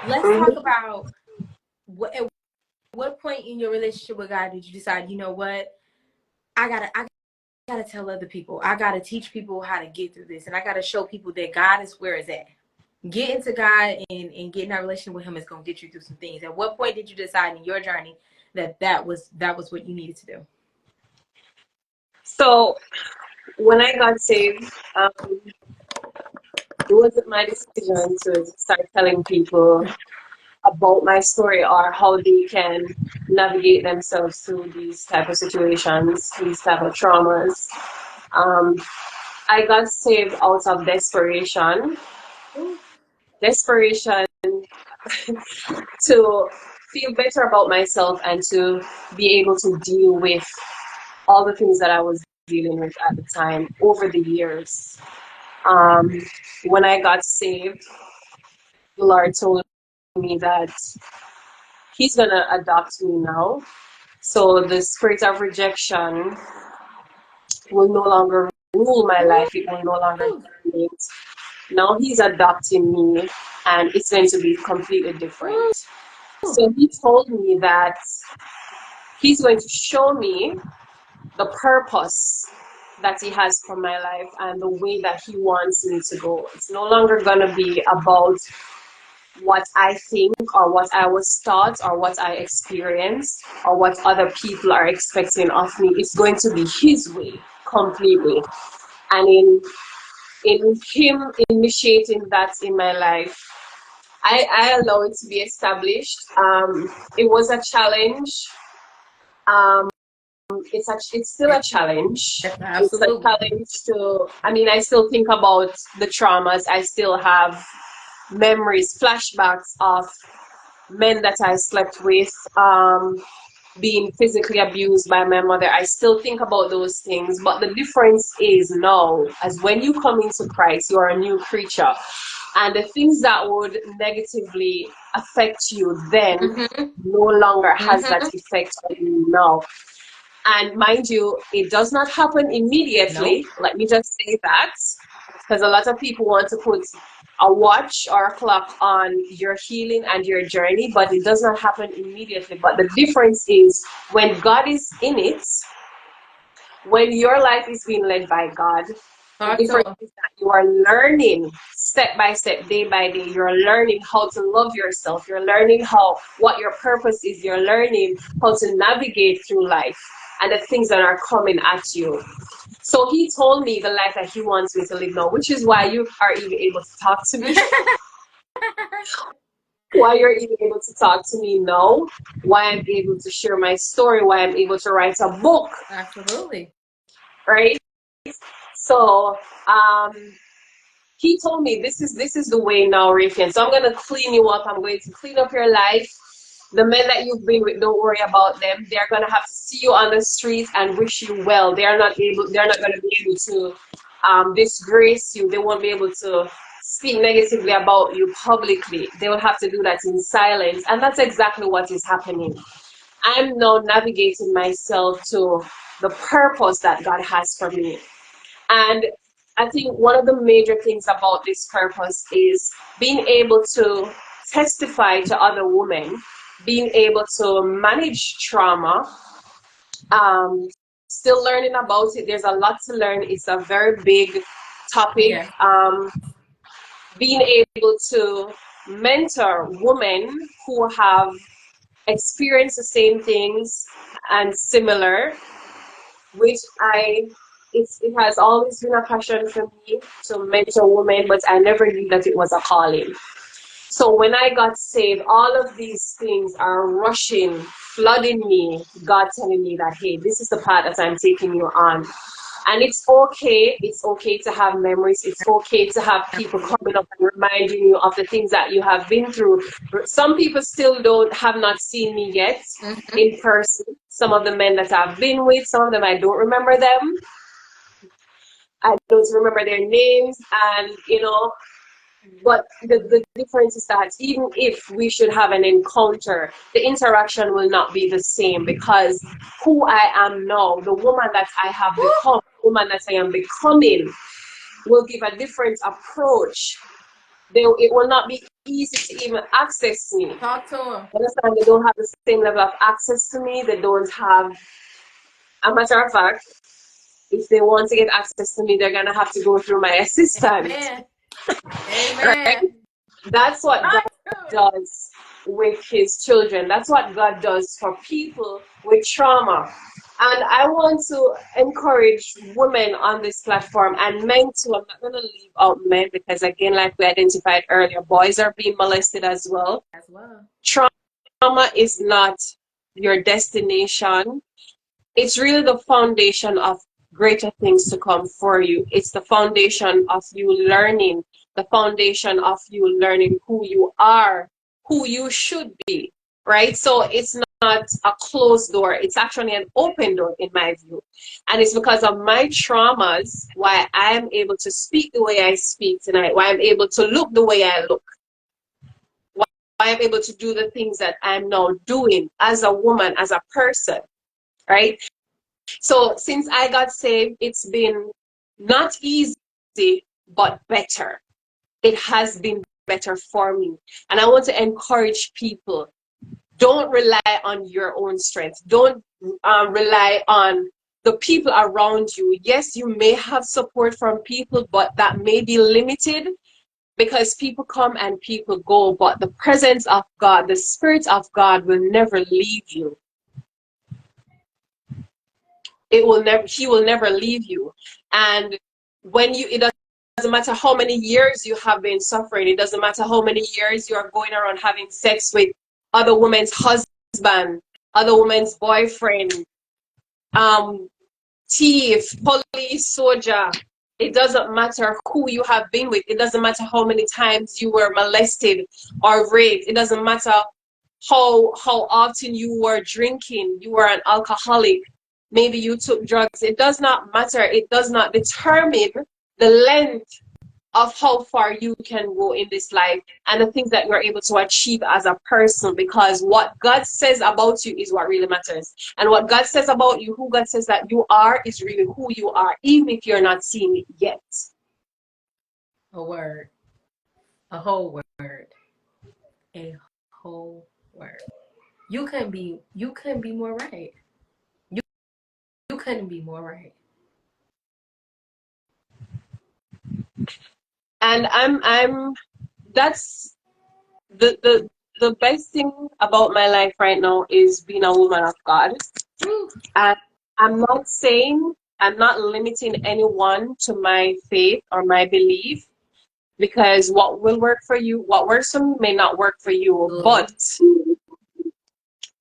Speaker 1: Let's talk about at what point in your relationship with God did you decide, you know what? I gotta tell other people. I gotta teach people how to get through this, and I gotta show people that God is where it's at. Getting to God and getting that relationship with Him is gonna get you through some things. At what point did you decide in your journey that was what you needed to do?
Speaker 2: So when I got saved, it wasn't my decision to start telling people about my story or how they can navigate themselves through these type of situations, these type of traumas. Um, I got saved out of desperation. Desperation to feel better about myself and to be able to deal with all the things that I was dealing with at the time over the years. Um, when I got saved, the Lord told me that He's gonna adopt me now. So the spirit of rejection will no longer rule my life. It will no longer dominate. Now He's adopting me, and it's going to be completely different. So He told me that He's going to show me the purpose that He has for my life and the way that He wants me to go. It's no longer going to be about what I think or what I was taught or what I experienced or what other people are expecting of me. It's going to be His way completely. And in Him initiating that in my life, I allow it to be established. It was a challenge. It's still a challenge. It's a
Speaker 1: Absolutely.
Speaker 2: challenge to, I mean, I still think about the traumas. I still have memories, flashbacks of men that I slept with, being physically abused by my mother. I still think about those things, but the difference is now, as when you come into Christ, you are a new creature. And the things that would negatively affect you then no longer has that effect on you now. And mind you, it does not happen immediately.
Speaker 1: Nope.
Speaker 2: Let me just say that, because a lot of people want to put a watch or a clock on your healing and your journey, but it does not happen immediately. But the difference is when God is in it, when your life is being led by God, the
Speaker 1: Talk to
Speaker 2: difference
Speaker 1: him.
Speaker 2: is that you are learning step by step, day by day. You're learning how to love yourself. You're learning what your purpose is. You're learning how to navigate through life and the things that are coming at you. So He told me the life that He wants me to live now, which is why you are even able to talk to me. Why you're even able to talk to me now. Why I'm able to share my story. Why I'm able to write a book.
Speaker 1: Absolutely.
Speaker 2: Right? So He told me this is the way now, Raefi Ann. So I'm gonna clean you up. I'm going to clean up your life. The men that you've been with, don't worry about them. They're gonna have to see you on the street and wish you well. They're not gonna be able to disgrace you. They won't be able to speak negatively about you publicly. They will have to do that in silence. And that's exactly what is happening. I'm now navigating myself to the purpose that God has for me. And I think one of the major things about this purpose is being able to testify to other women, being able to manage trauma, still learning about it. There's a lot to learn. It's a very big topic.
Speaker 1: Yeah.
Speaker 2: Being able to mentor women who have experienced the same things and similar, which it has always been a passion for me to mentor women, but I never knew that it was a calling. So when I got saved, all of these things are rushing, flooding me, God telling me that, hey, this is the path that I'm taking you on. And it's okay to have memories. It's okay to have people coming up and reminding you of the things that you have been through. Some people still have not seen me yet in person. Some of the men that I've been with, some of them I don't remember them. I don't remember their names, and but the difference is that even if we should have an encounter, the interaction will not be the same, because who I am now, the woman that I have become, the woman that I am becoming, will give a different approach. It will not be easy to even access me.
Speaker 1: Talk to him.
Speaker 2: Understand? They don't have the same level of access to me. They don't have, a matter of fact, if they want to get access to me, they're gonna have to go through my assistant.
Speaker 1: Amen.
Speaker 2: Right?
Speaker 1: Amen.
Speaker 2: That's what God does with his children. That's what God does for people with trauma. And I want to encourage women on this platform, and men too. I'm not going to leave out men, because again, like we identified earlier, boys are being molested as well.
Speaker 1: As well.
Speaker 2: Trauma is not your destination. It's really the foundation of greater things to come for you. It's the foundation of you learning, the foundation of you learning who you are, who you should be, right? So it's not a closed door. It's actually an open door in my view. And it's because of my traumas why I'm able to speak the way I speak tonight, why I'm able to look the way I look, why I'm able to do the things that I'm now doing as a woman, as a person, right? So since I got saved, it's been not easy, but better. It has been better for me. And I want to encourage people, don't rely on your own strength. Don't rely on the people around you. Yes, you may have support from people, but that may be limited, because people come and people go. But the presence of God, the Spirit of God will never leave you. He will never leave you. And it doesn't matter how many years you have been suffering, it doesn't matter how many years you are going around having sex with other women's husband, other women's boyfriend, thief, police, soldier. It doesn't matter who you have been with. It doesn't matter how many times you were molested or raped. It doesn't matter how often you were drinking, you were an alcoholic, maybe you took drugs. It does not matter. It does not determine the length of how far you can go in this life and the things that you're able to achieve as a person, because what God says about you is what really matters. And what God says about you, who God says that you are, is really who you are, even if you're not seeing it yet.
Speaker 1: A word. A whole word. A whole word. You couldn't be more right. You couldn't be more right.
Speaker 2: And I'm that's the best thing about my life right now is being a woman of God. And I'm not limiting anyone to my faith or my belief, because what will work for you, what works for me may not work for you. But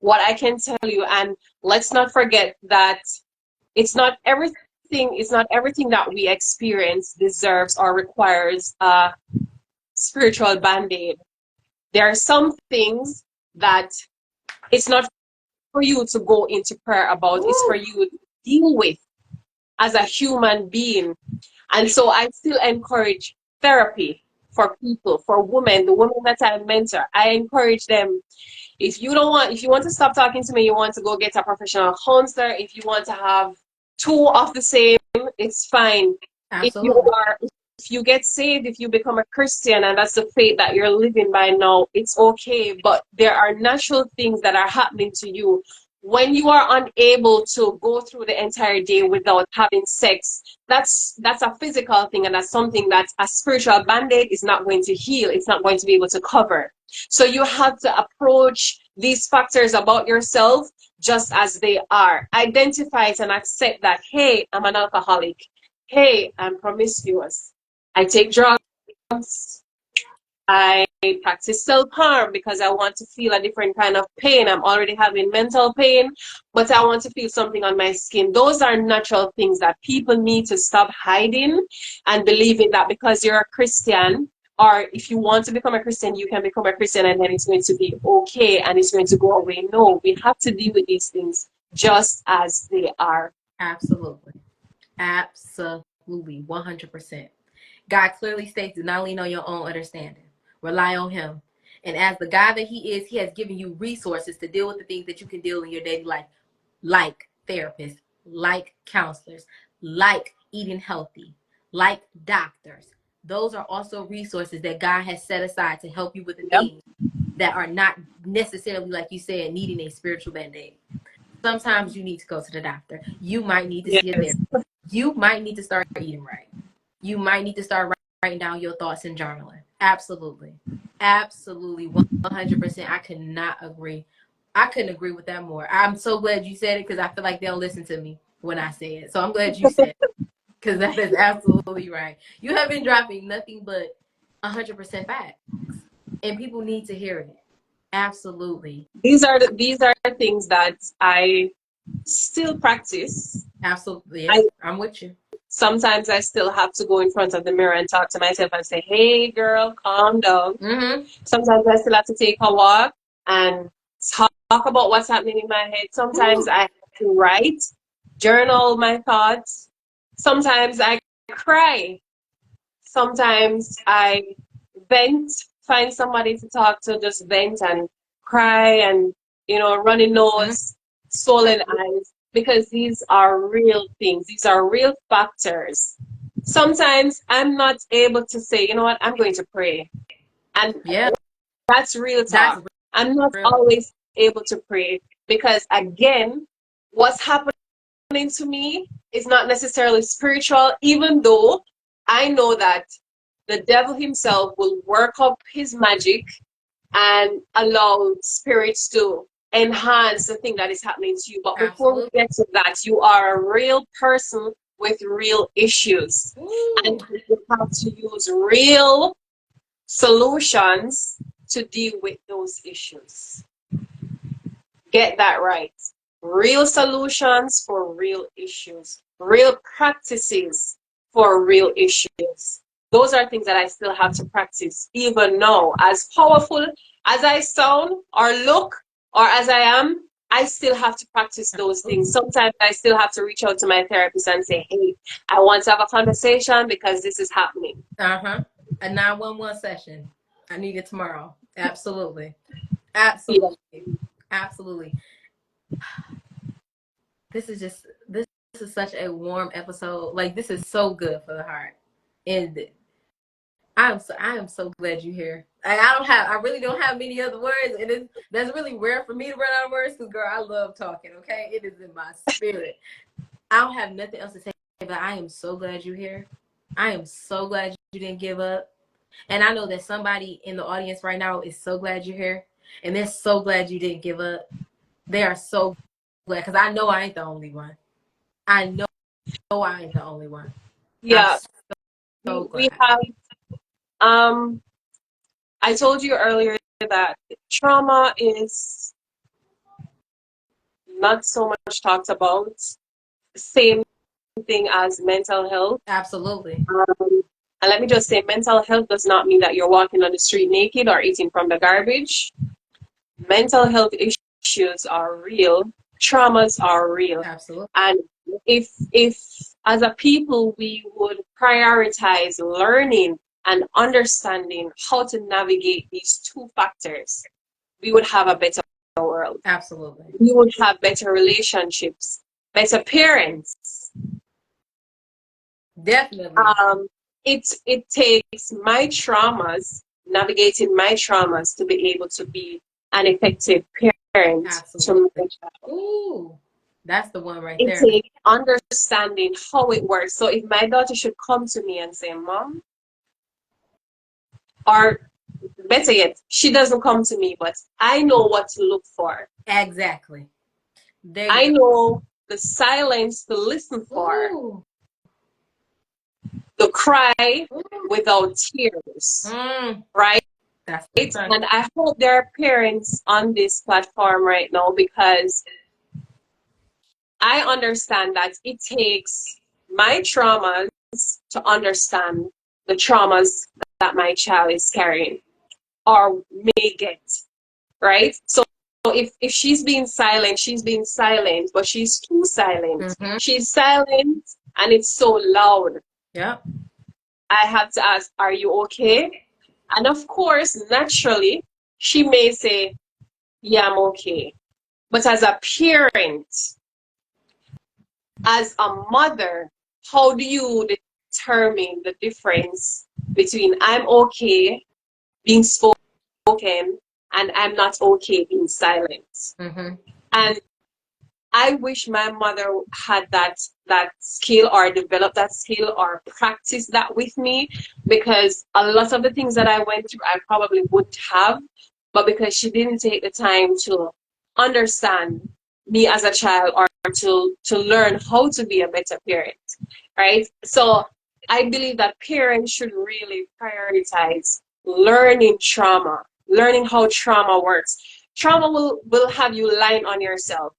Speaker 2: what I can tell you, and let's not forget that it's not everything that we experience deserves or requires a spiritual band-aid. There are some things that it's not for you to go into prayer about. It's for you to deal with as a human being. And so I still encourage therapy for people, for women, the women that I mentor. I encourage them, if you want to stop talking to me, you want to go get a professional counselor. If you want to have two of the same, it's fine.
Speaker 1: Absolutely.
Speaker 2: If you get saved, if you become a Christian and that's the faith that you're living by now, it's okay. But there are natural things that are happening to you when you are unable to go through the entire day without having sex. That's a physical thing, and that's something that a spiritual band-aid is not going to heal. It's not going to be able to cover. So you have to approach these factors about yourself just as they are. Identify it and accept that, hey, I'm an alcoholic. Hey, I'm promiscuous. I take drugs. I practice self-harm because I want to feel a different kind of pain. I'm already having mental pain, but I want to feel something on my skin. Those are natural things that people need to stop hiding and believing that because you're a Christian, or if you want to become a Christian, you can become a Christian and then it's going to be okay and it's going to go away. No, we have to deal with these things just as they are.
Speaker 1: Absolutely. Absolutely. Absolutely, 100%. God clearly states, do not lean on your own understanding. Rely on him. And as the God that he is, he has given you resources to deal with the things that you can deal in your daily life, like therapists, like counselors, like eating healthy, like doctors. Those are also resources that God has set aside to help you with the
Speaker 2: Yep.
Speaker 1: things that are not necessarily, like you said, needing a spiritual band-aid. Sometimes you need to go to the doctor. You might need to see a
Speaker 2: Yes.
Speaker 1: therapist. You might need to start eating right. You might need to start writing down your thoughts and journaling. Absolutely. Absolutely. 100%. I could not agree. I couldn't agree with that more. I'm so glad you said it because I feel like they'll listen to me when I say it. So I'm glad you said it because that is absolutely right. You have been dropping nothing but 100% facts, and people need to hear it. Absolutely.
Speaker 2: These are things that I still practice.
Speaker 1: Absolutely. Yeah,
Speaker 2: I
Speaker 1: I'm with you.
Speaker 2: Sometimes I still have to go in front of the mirror and talk to myself and say, "Hey, girl, calm down."
Speaker 1: Mm-hmm.
Speaker 2: Sometimes I still have to take a walk and talk about what's happening in my head. Sometimes
Speaker 1: Ooh.
Speaker 2: I have to write, journal my thoughts. Sometimes I cry. Sometimes I vent, find somebody to talk to, just vent and cry and, runny
Speaker 1: Mm-hmm.
Speaker 2: nose, swollen eyes, because these are real things. These are real factors. Sometimes I'm not able to say, you know what, I'm going to pray. And
Speaker 1: Yeah,
Speaker 2: that's real
Speaker 1: that's
Speaker 2: talk. I'm not
Speaker 1: real.
Speaker 2: always able to pray because, again, what's happening to me is not necessarily spiritual, even though I know that the devil himself will work up his magic and allow spirits to enhance the thing that is happening to you. But before we
Speaker 1: Absolutely.
Speaker 2: get to that, you are a real person with real issues. And
Speaker 1: Ooh.
Speaker 2: you have to use real solutions to deal with those issues. Get that right. Real solutions for real issues, real practices for real issues. Those are things that I still have to practice even now. As powerful as I sound or look or as I am, I still have to practice those things. Sometimes I still have to reach out to my therapist and say, "Hey, I want to have a conversation because this is happening."
Speaker 1: Uh-huh. A 911 session. I need it tomorrow. Absolutely.
Speaker 2: Yeah.
Speaker 1: Absolutely. Absolutely. This is such a warm episode. Like this is so good for the heart. And I am so glad you're here. I really don't have many other words, and that's really rare for me to run out of words because girl, I love talking, okay? It is in my spirit. I don't have nothing else to say, but I am so glad you're here. I am so glad you didn't give up. And I know that somebody in the audience right now is so glad you're here. And they're so glad you didn't give up. They are so glad because I know I ain't the only one. I know I ain't the only one. I'm
Speaker 2: Yeah.
Speaker 1: so
Speaker 2: We
Speaker 1: glad.
Speaker 2: have um I told you earlier that trauma is not so much talked about. Same thing as mental health.
Speaker 1: Absolutely.
Speaker 2: And let me just say, mental health does not mean that you're walking on the street naked or eating from the garbage. Mental health issues are real. Traumas are real.
Speaker 1: Absolutely.
Speaker 2: And if as a people we would prioritize learning and understanding how to navigate these two factors, we would have a better world.
Speaker 1: Absolutely.
Speaker 2: We would have better relationships, better parents.
Speaker 1: Definitely.
Speaker 2: It takes my traumas, navigating my traumas, to be able to be an effective parent to my
Speaker 1: Absolutely.
Speaker 2: child.
Speaker 1: Ooh, that's the one right
Speaker 2: It
Speaker 1: there.
Speaker 2: takes understanding how it works. So if my daughter should come to me and say, "Mom," or better yet, she doesn't come to me, but I know what to look for.
Speaker 1: Exactly. There you
Speaker 2: I
Speaker 1: go.
Speaker 2: know the silence to listen for,
Speaker 1: Ooh.
Speaker 2: the cry
Speaker 1: Ooh.
Speaker 2: without tears,
Speaker 1: Mm,
Speaker 2: right?
Speaker 1: that's the one.
Speaker 2: And I hope there are parents on this platform right now because I understand that it takes my traumas to understand the traumas that my child is carrying or may get, right? So if she's being silent, but she's too silent.
Speaker 1: Mm-hmm.
Speaker 2: She's silent and it's so loud.
Speaker 1: Yep.
Speaker 2: I have to ask, are you okay? And of course, naturally, she may say, yeah, I'm okay. But as a parent, as a mother, how do you determine the difference between I'm okay being spoken and I'm not okay being silent?
Speaker 1: Mm-hmm.
Speaker 2: And I wish my mother had that skill or developed that skill or practiced that with me, because a lot of the things that I went through I probably wouldn't have, but because she didn't take the time to understand me as a child or to learn how to be a better parent, right? So I believe that parents should really prioritize learning trauma, learning how trauma works. Trauma will have you lying on yourself,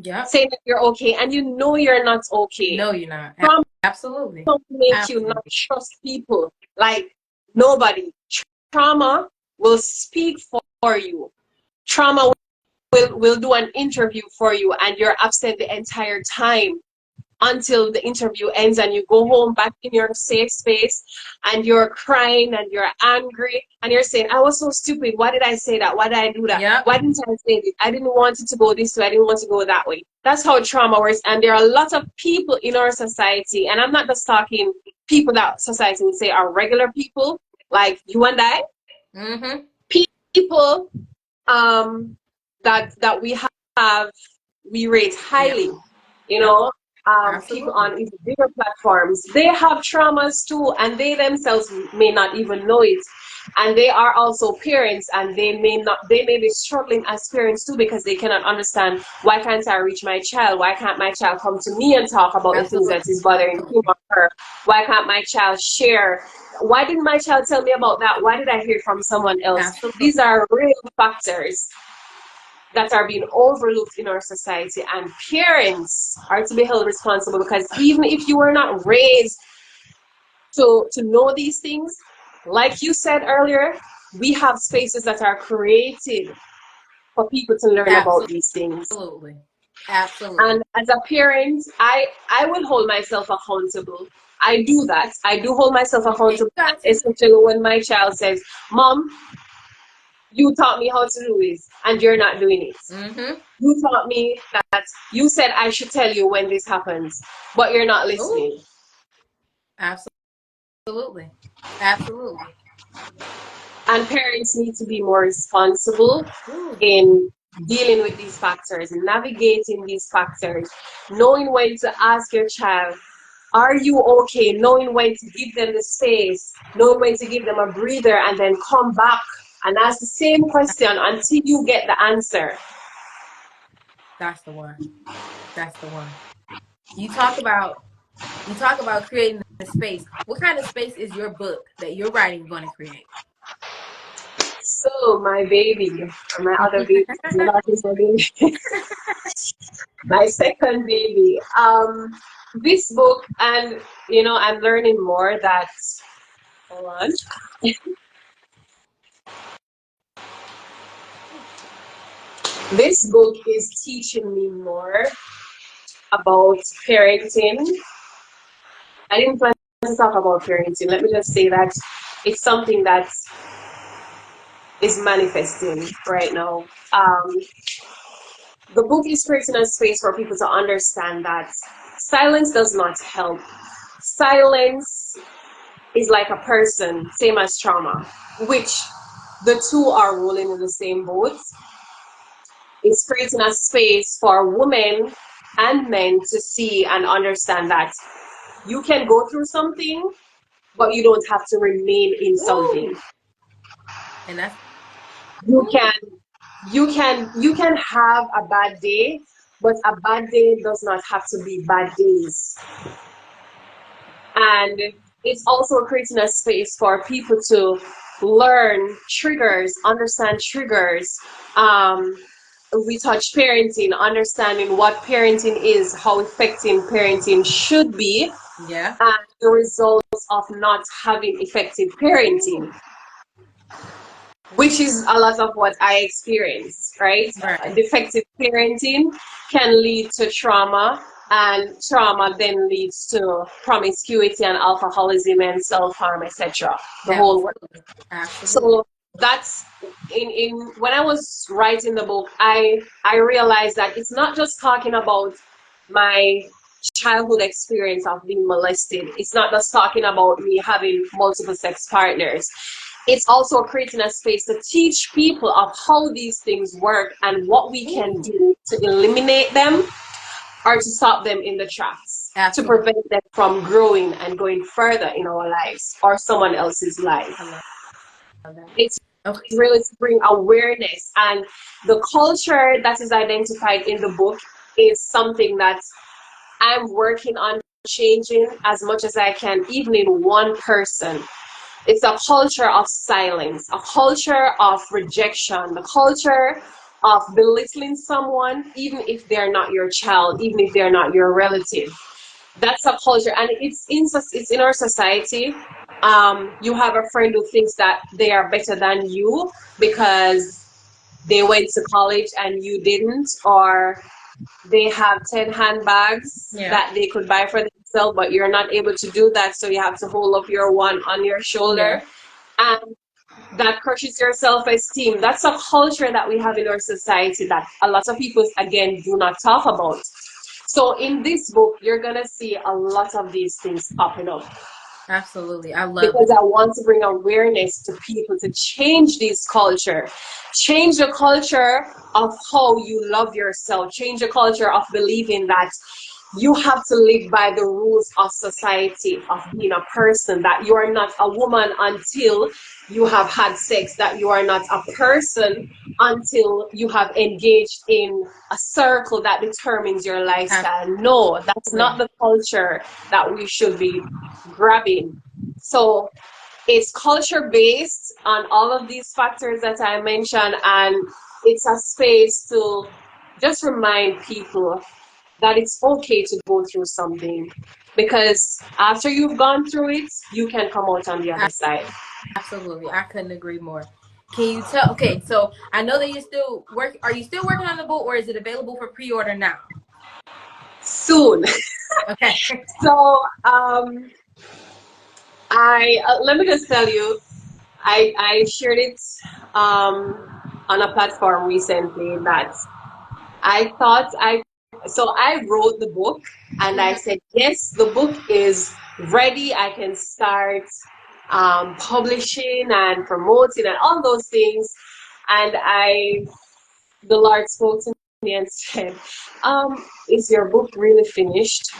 Speaker 1: Yep.
Speaker 2: saying that you're okay and you know you're not okay.
Speaker 1: No, you're not.
Speaker 2: Trauma
Speaker 1: Absolutely.
Speaker 2: will make you not
Speaker 1: Absolutely.
Speaker 2: trust people. Like nobody. Trauma will speak for you. Trauma will do an interview for you and you're absent the entire time until the interview ends and you go home back in your safe space and you're crying and you're angry and you're saying, I was so stupid. Why did I say that? Why did I do that?
Speaker 1: Yep.
Speaker 2: Why didn't I say it? I didn't want it to go this way. I didn't want to go that way. That's how trauma works. And there are a lot of people in our society, and I'm not just talking people that society would say are regular people, like you and I,
Speaker 1: Mm-hmm.
Speaker 2: people that we rate
Speaker 1: Yep.
Speaker 2: highly, you
Speaker 1: Yep.
Speaker 2: know, people
Speaker 1: Absolutely.
Speaker 2: on even bigger platforms, they have traumas too, and they themselves may not even know it. And they are also parents, and they may be struggling as parents too, because they cannot understand, why can't I reach my child? Why can't my child come to me and talk about the things
Speaker 1: Absolutely.
Speaker 2: that is bothering him or her? Why can't my child share? Why didn't my child tell me about that? Why did I hear from someone else?
Speaker 1: Absolutely.
Speaker 2: These are real factors that are being overlooked in our society, and parents are to be held responsible, because even if you were not raised to know these things, like you said earlier, we have spaces that are created for people to learn about these things.
Speaker 1: Absolutely. Absolutely.
Speaker 2: And as a parent, I will hold myself accountable. I do that. I do hold myself
Speaker 1: Yeah, you
Speaker 2: accountable,
Speaker 1: got to.
Speaker 2: especially when my child says, Mom, you taught me how to do this and you're not doing it.
Speaker 1: Mm-hmm.
Speaker 2: You taught me that, you said I should tell you when this happens, but you're not
Speaker 1: Ooh.
Speaker 2: listening.
Speaker 1: Absolutely. Absolutely.
Speaker 2: And parents need to be more responsible
Speaker 1: Ooh.
Speaker 2: in dealing with these factors, navigating these factors, knowing when to ask your child, are you okay? Knowing when to give them the space, knowing when to give them a breather, and then come back and ask the same question until you get the answer.
Speaker 1: That's the one. That's the one. You talk about creating the space. What kind of space is your book that you're writing going to create?
Speaker 2: So, my baby, my other baby, that is my baby, my second baby. This book, and I'm learning more that, hold on. This book is teaching me more about parenting. I didn't plan to talk about parenting. Let me just say that it's something that is manifesting right now. The book is creating a space for people to understand that silence does not help. Silence is like a person, same as trauma, which the two are rolling in the same boat. It's creating a space for women and men to see and understand that you can go through something, but you don't have to remain in something.
Speaker 1: Ooh. And that's
Speaker 2: You
Speaker 1: ooh.
Speaker 2: can you can have a bad day, but a bad day does not have to be bad days. And it's also creating a space for people to learn triggers, understand triggers. Um, we touch parenting, understanding what parenting is, how effective parenting should be,
Speaker 1: Yeah.
Speaker 2: and the results of not having effective parenting,
Speaker 1: Ooh.
Speaker 2: which is a lot of what I experienced, right?
Speaker 1: Right.
Speaker 2: Defective parenting can lead to trauma. And trauma then leads to promiscuity and alcoholism and self-harm, etc. The whole work.
Speaker 1: Absolutely. Absolutely.
Speaker 2: So that's in when I was writing the book, I realized that it's not just talking about my childhood experience of being molested. It's not just talking about me having multiple sex partners. It's also creating a space to teach people of how these things work and what we can
Speaker 1: Ooh.
Speaker 2: do to eliminate them or to stop them in the tracks, to
Speaker 1: Absolutely.
Speaker 2: prevent them from growing and going further in our lives or someone else's life.
Speaker 1: I love that.
Speaker 2: It's
Speaker 1: Okay.
Speaker 2: really to bring awareness, and the culture that is identified in the book is something that I'm working on changing as much as I can, even in one person. It's a culture of silence, a culture of rejection, a culture of belittling someone, even if they're not your child, even if they're not your relative. That's a culture, and it's in our society. You have a friend who thinks that they are better than you because they went to college and you didn't, or they have 10 handbags
Speaker 1: Yeah.
Speaker 2: that they could buy for themselves, but you're not able to do that, so you have to hold up your one on your
Speaker 1: Yeah.
Speaker 2: shoulder. And that crushes your self-esteem. That's a culture that we have in our society that a lot of people, again, do not talk about. So in this book, you're gonna see a lot of these things popping up
Speaker 1: Absolutely. I love
Speaker 2: because
Speaker 1: it.
Speaker 2: I want to bring awareness to people to change this culture, change the culture of how you love yourself, change the culture of believing that you have to live by the rules of society, of being a person, that you are not a woman until you have had sex, that you are not a person until you have engaged in a circle that determines your lifestyle. No, that's
Speaker 1: Absolutely.
Speaker 2: not the culture that we should be grabbing. So it's culture based on all of these factors that I mentioned, and it's a space to just remind people that it's okay to go through something, because after you've gone through it, you can come out on the other side.
Speaker 1: Absolutely. I couldn't agree more. Can you tell? Okay, so I know that you're still work. Are you still working on the book, or is it available for pre-order now?
Speaker 2: Soon.
Speaker 1: Okay.
Speaker 2: So I let me just tell you, I shared it on a platform recently that I thought I wrote the book and I
Speaker 1: Mhm.
Speaker 2: said, yes, the book is ready. I can start publishing and promoting and all those things. And the Lord spoke to me and said, is your book really finished?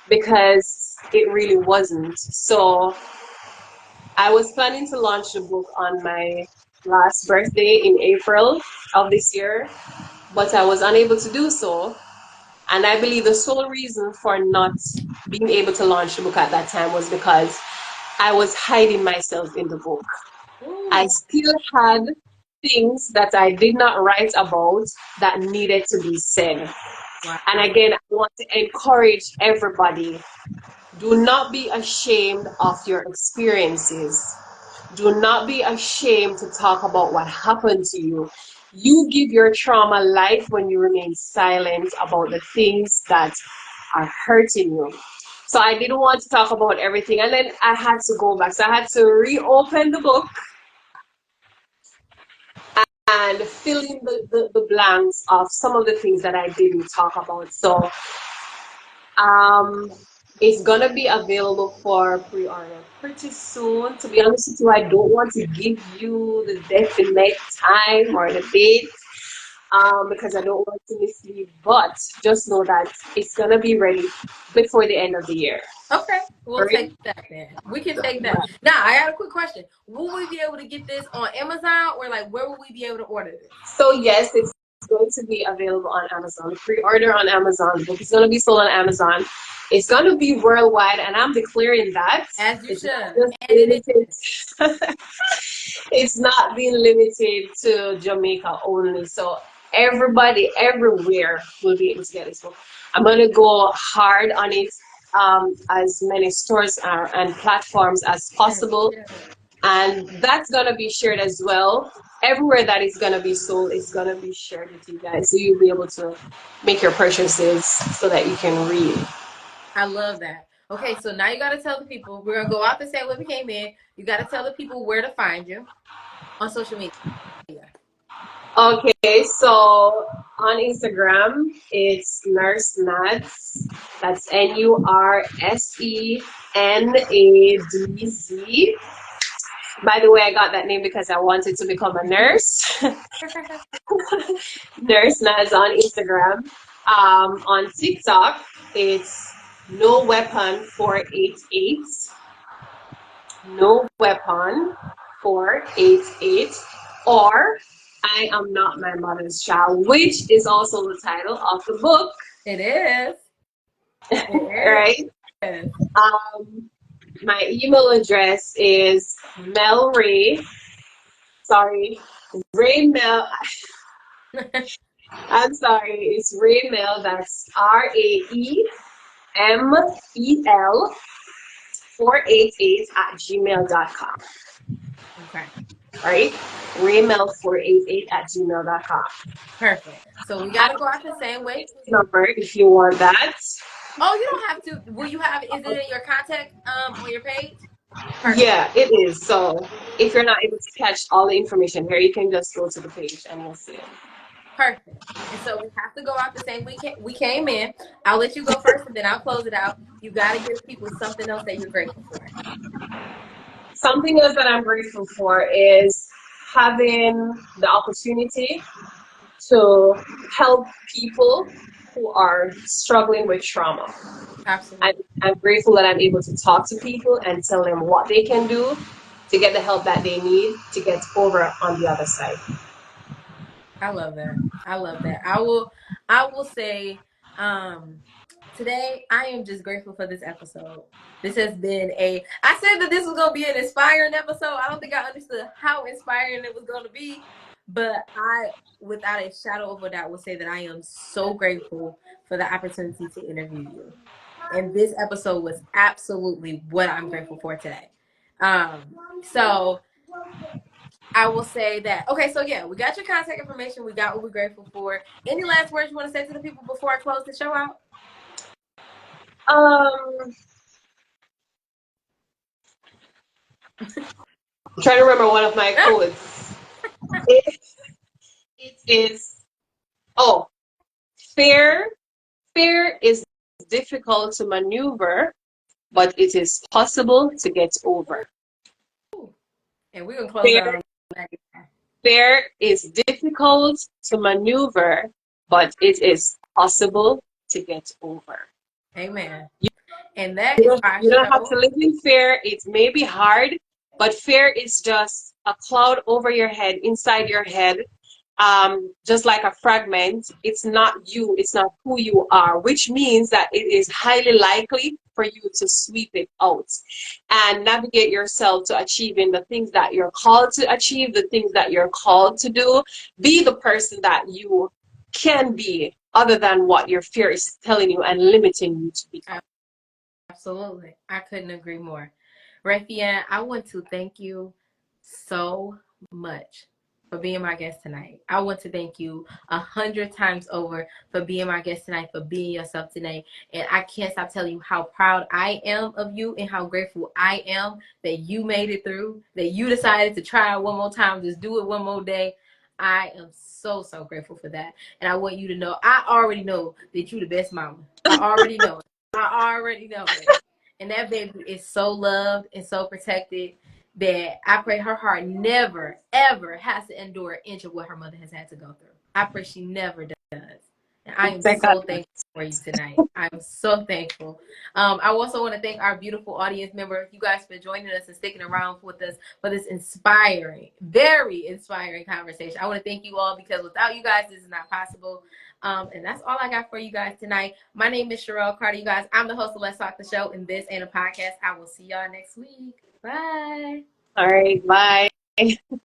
Speaker 2: Because it really wasn't. So I was planning to launch the book on my last birthday in April of this year, but I was unable to do so. And I believe the sole reason for not being able to launch the book at that time was because I was hiding myself in the book. I
Speaker 1: Ooh.
Speaker 2: still had things that I did not write about that needed to be said. And
Speaker 1: Wow.
Speaker 2: again, I want to encourage everybody, do not be ashamed of your experiences. Do not be ashamed to talk about what happened to you. You give your trauma life when you remain silent about the things that are hurting you. So I didn't want to talk about everything, and then I had to go back. So I had to reopen the book and fill in the blanks of some of the things that I didn't talk about. So um, it's gonna be available for pre-order pretty soon. To be honest with you, I don't want to give you the definite time or the date because I don't want to mislead. But just know that it's gonna be ready before the end of the year.
Speaker 1: Okay, we'll
Speaker 2: Right?
Speaker 1: take that then. We can take that. Now, I got a quick question. Will we be able to get this on Amazon, or like where will we be able to order this?
Speaker 2: So yes, it's going to be available on Amazon. Pre-order on Amazon. The book is going to be sold on Amazon. It's going to be worldwide, and I'm declaring that
Speaker 1: As you
Speaker 2: it's
Speaker 1: should.
Speaker 2: not just
Speaker 1: And it
Speaker 2: limited.
Speaker 1: is.
Speaker 2: It's not being limited to Jamaica only. So everybody, everywhere will be able to get this book. I'm going to go hard on it, as many stores and platforms as
Speaker 1: As you
Speaker 2: possible,
Speaker 1: should.
Speaker 2: and that's going to be shared as well. everywhere that is going to be sold is going to be shared with you guys. So you'll be able to make your purchases so that you can read.
Speaker 1: I love that. Okay, so now you got to tell the people, we're going to go out the same way we came in. You got to tell the people where to find you on social media.
Speaker 2: Okay, so on Instagram, it's Nurse Nads. That's NURSENADZ. By the way, I got that name because I wanted to become a nurse. Nurse Nads on Instagram. On TikTok, it's No Weapon 488. No Weapon 488. Or I Am Not My Mother's Child, which is also the title of the book.
Speaker 1: It is.
Speaker 2: Right? My email address is Raymel. I'm sorry, it's Raemel. That's RAEMEL 488 at gmail.com.
Speaker 1: Okay.
Speaker 2: Right? Raemel 488 at gmail.com.
Speaker 1: Perfect. So we got to go out the same way.
Speaker 2: Number if you want that.
Speaker 1: Oh, you don't have to. Will you have? Is it in your contact on your page? Perfect.
Speaker 2: Yeah, it is. So if you're not able to catch all the information here, you can just go to the page and you'll see it.
Speaker 1: Perfect. And so we have to go out the same we came in. I'll let you go first, and then I'll close it out. You got to give people something else that you're grateful for.
Speaker 2: Something else that I'm grateful for is having the opportunity to help people who are struggling with trauma.
Speaker 1: Absolutely.
Speaker 2: I'm grateful that I'm able to talk to people and tell them what they can do to get the help that they need to get over on the other side.
Speaker 1: I love that. I love that. I will say today I am just grateful for this episode. This has been I said that this was going to be an inspiring episode. I don't think I understood how inspiring it was going to be, but I, without a shadow of a doubt, would say that I am so grateful for the opportunity to interview you. And this episode was absolutely what I'm grateful for today. So I will say that. Okay, so yeah, we got your contact information. We got what we're grateful for. Any last words you want to say to the people before I close the show out?
Speaker 2: I'm trying to remember one of my quotes. It is, oh, fear is difficult to maneuver, but it is possible to get over.
Speaker 1: And we're going to close it on that.
Speaker 2: Fear is difficult to maneuver, but it is possible to get over.
Speaker 1: Amen. And that is our
Speaker 2: You don't
Speaker 1: show.
Speaker 2: have to live in fear. It may be hard, but fear is just a cloud over your head, inside your head, just like a fragment. It's not you, it's not who you are, which means that it is highly likely for you to sweep it out and navigate yourself to achieving the things that you're called to achieve, the things that you're called to do. Be the person that you can be, other than what your fear is telling you and limiting you to become.
Speaker 1: Absolutely. I couldn't agree more. Raefi Ann, I want to thank you so much for being my guest tonight. I want to thank you 100 times over for being my guest tonight, for being yourself today. And I can't stop telling you how proud I am of you and how grateful I am that you made it through, that you decided to try it one more time, just do it one more day. I am so, so grateful for that. And I want you to know, I already know that you're the best mama. I already know it. I already know it. And that baby is so loved and so protected that I pray her heart never, ever has to endure an inch of what her mother has had to go through. I pray she never does. And I am so thankful for you tonight. I'm so thankful. I also want to thank our beautiful audience members, you guys, for joining us and sticking around with us for this inspiring, very inspiring conversation. I want to thank you all because without you guys, this is not possible. And that's all I got for you guys tonight. My name is Sherelle Carter, you guys. I'm the host of Let's Talk the Show, and this ain't a podcast. I will see y'all next week. Bye.
Speaker 2: All right, bye.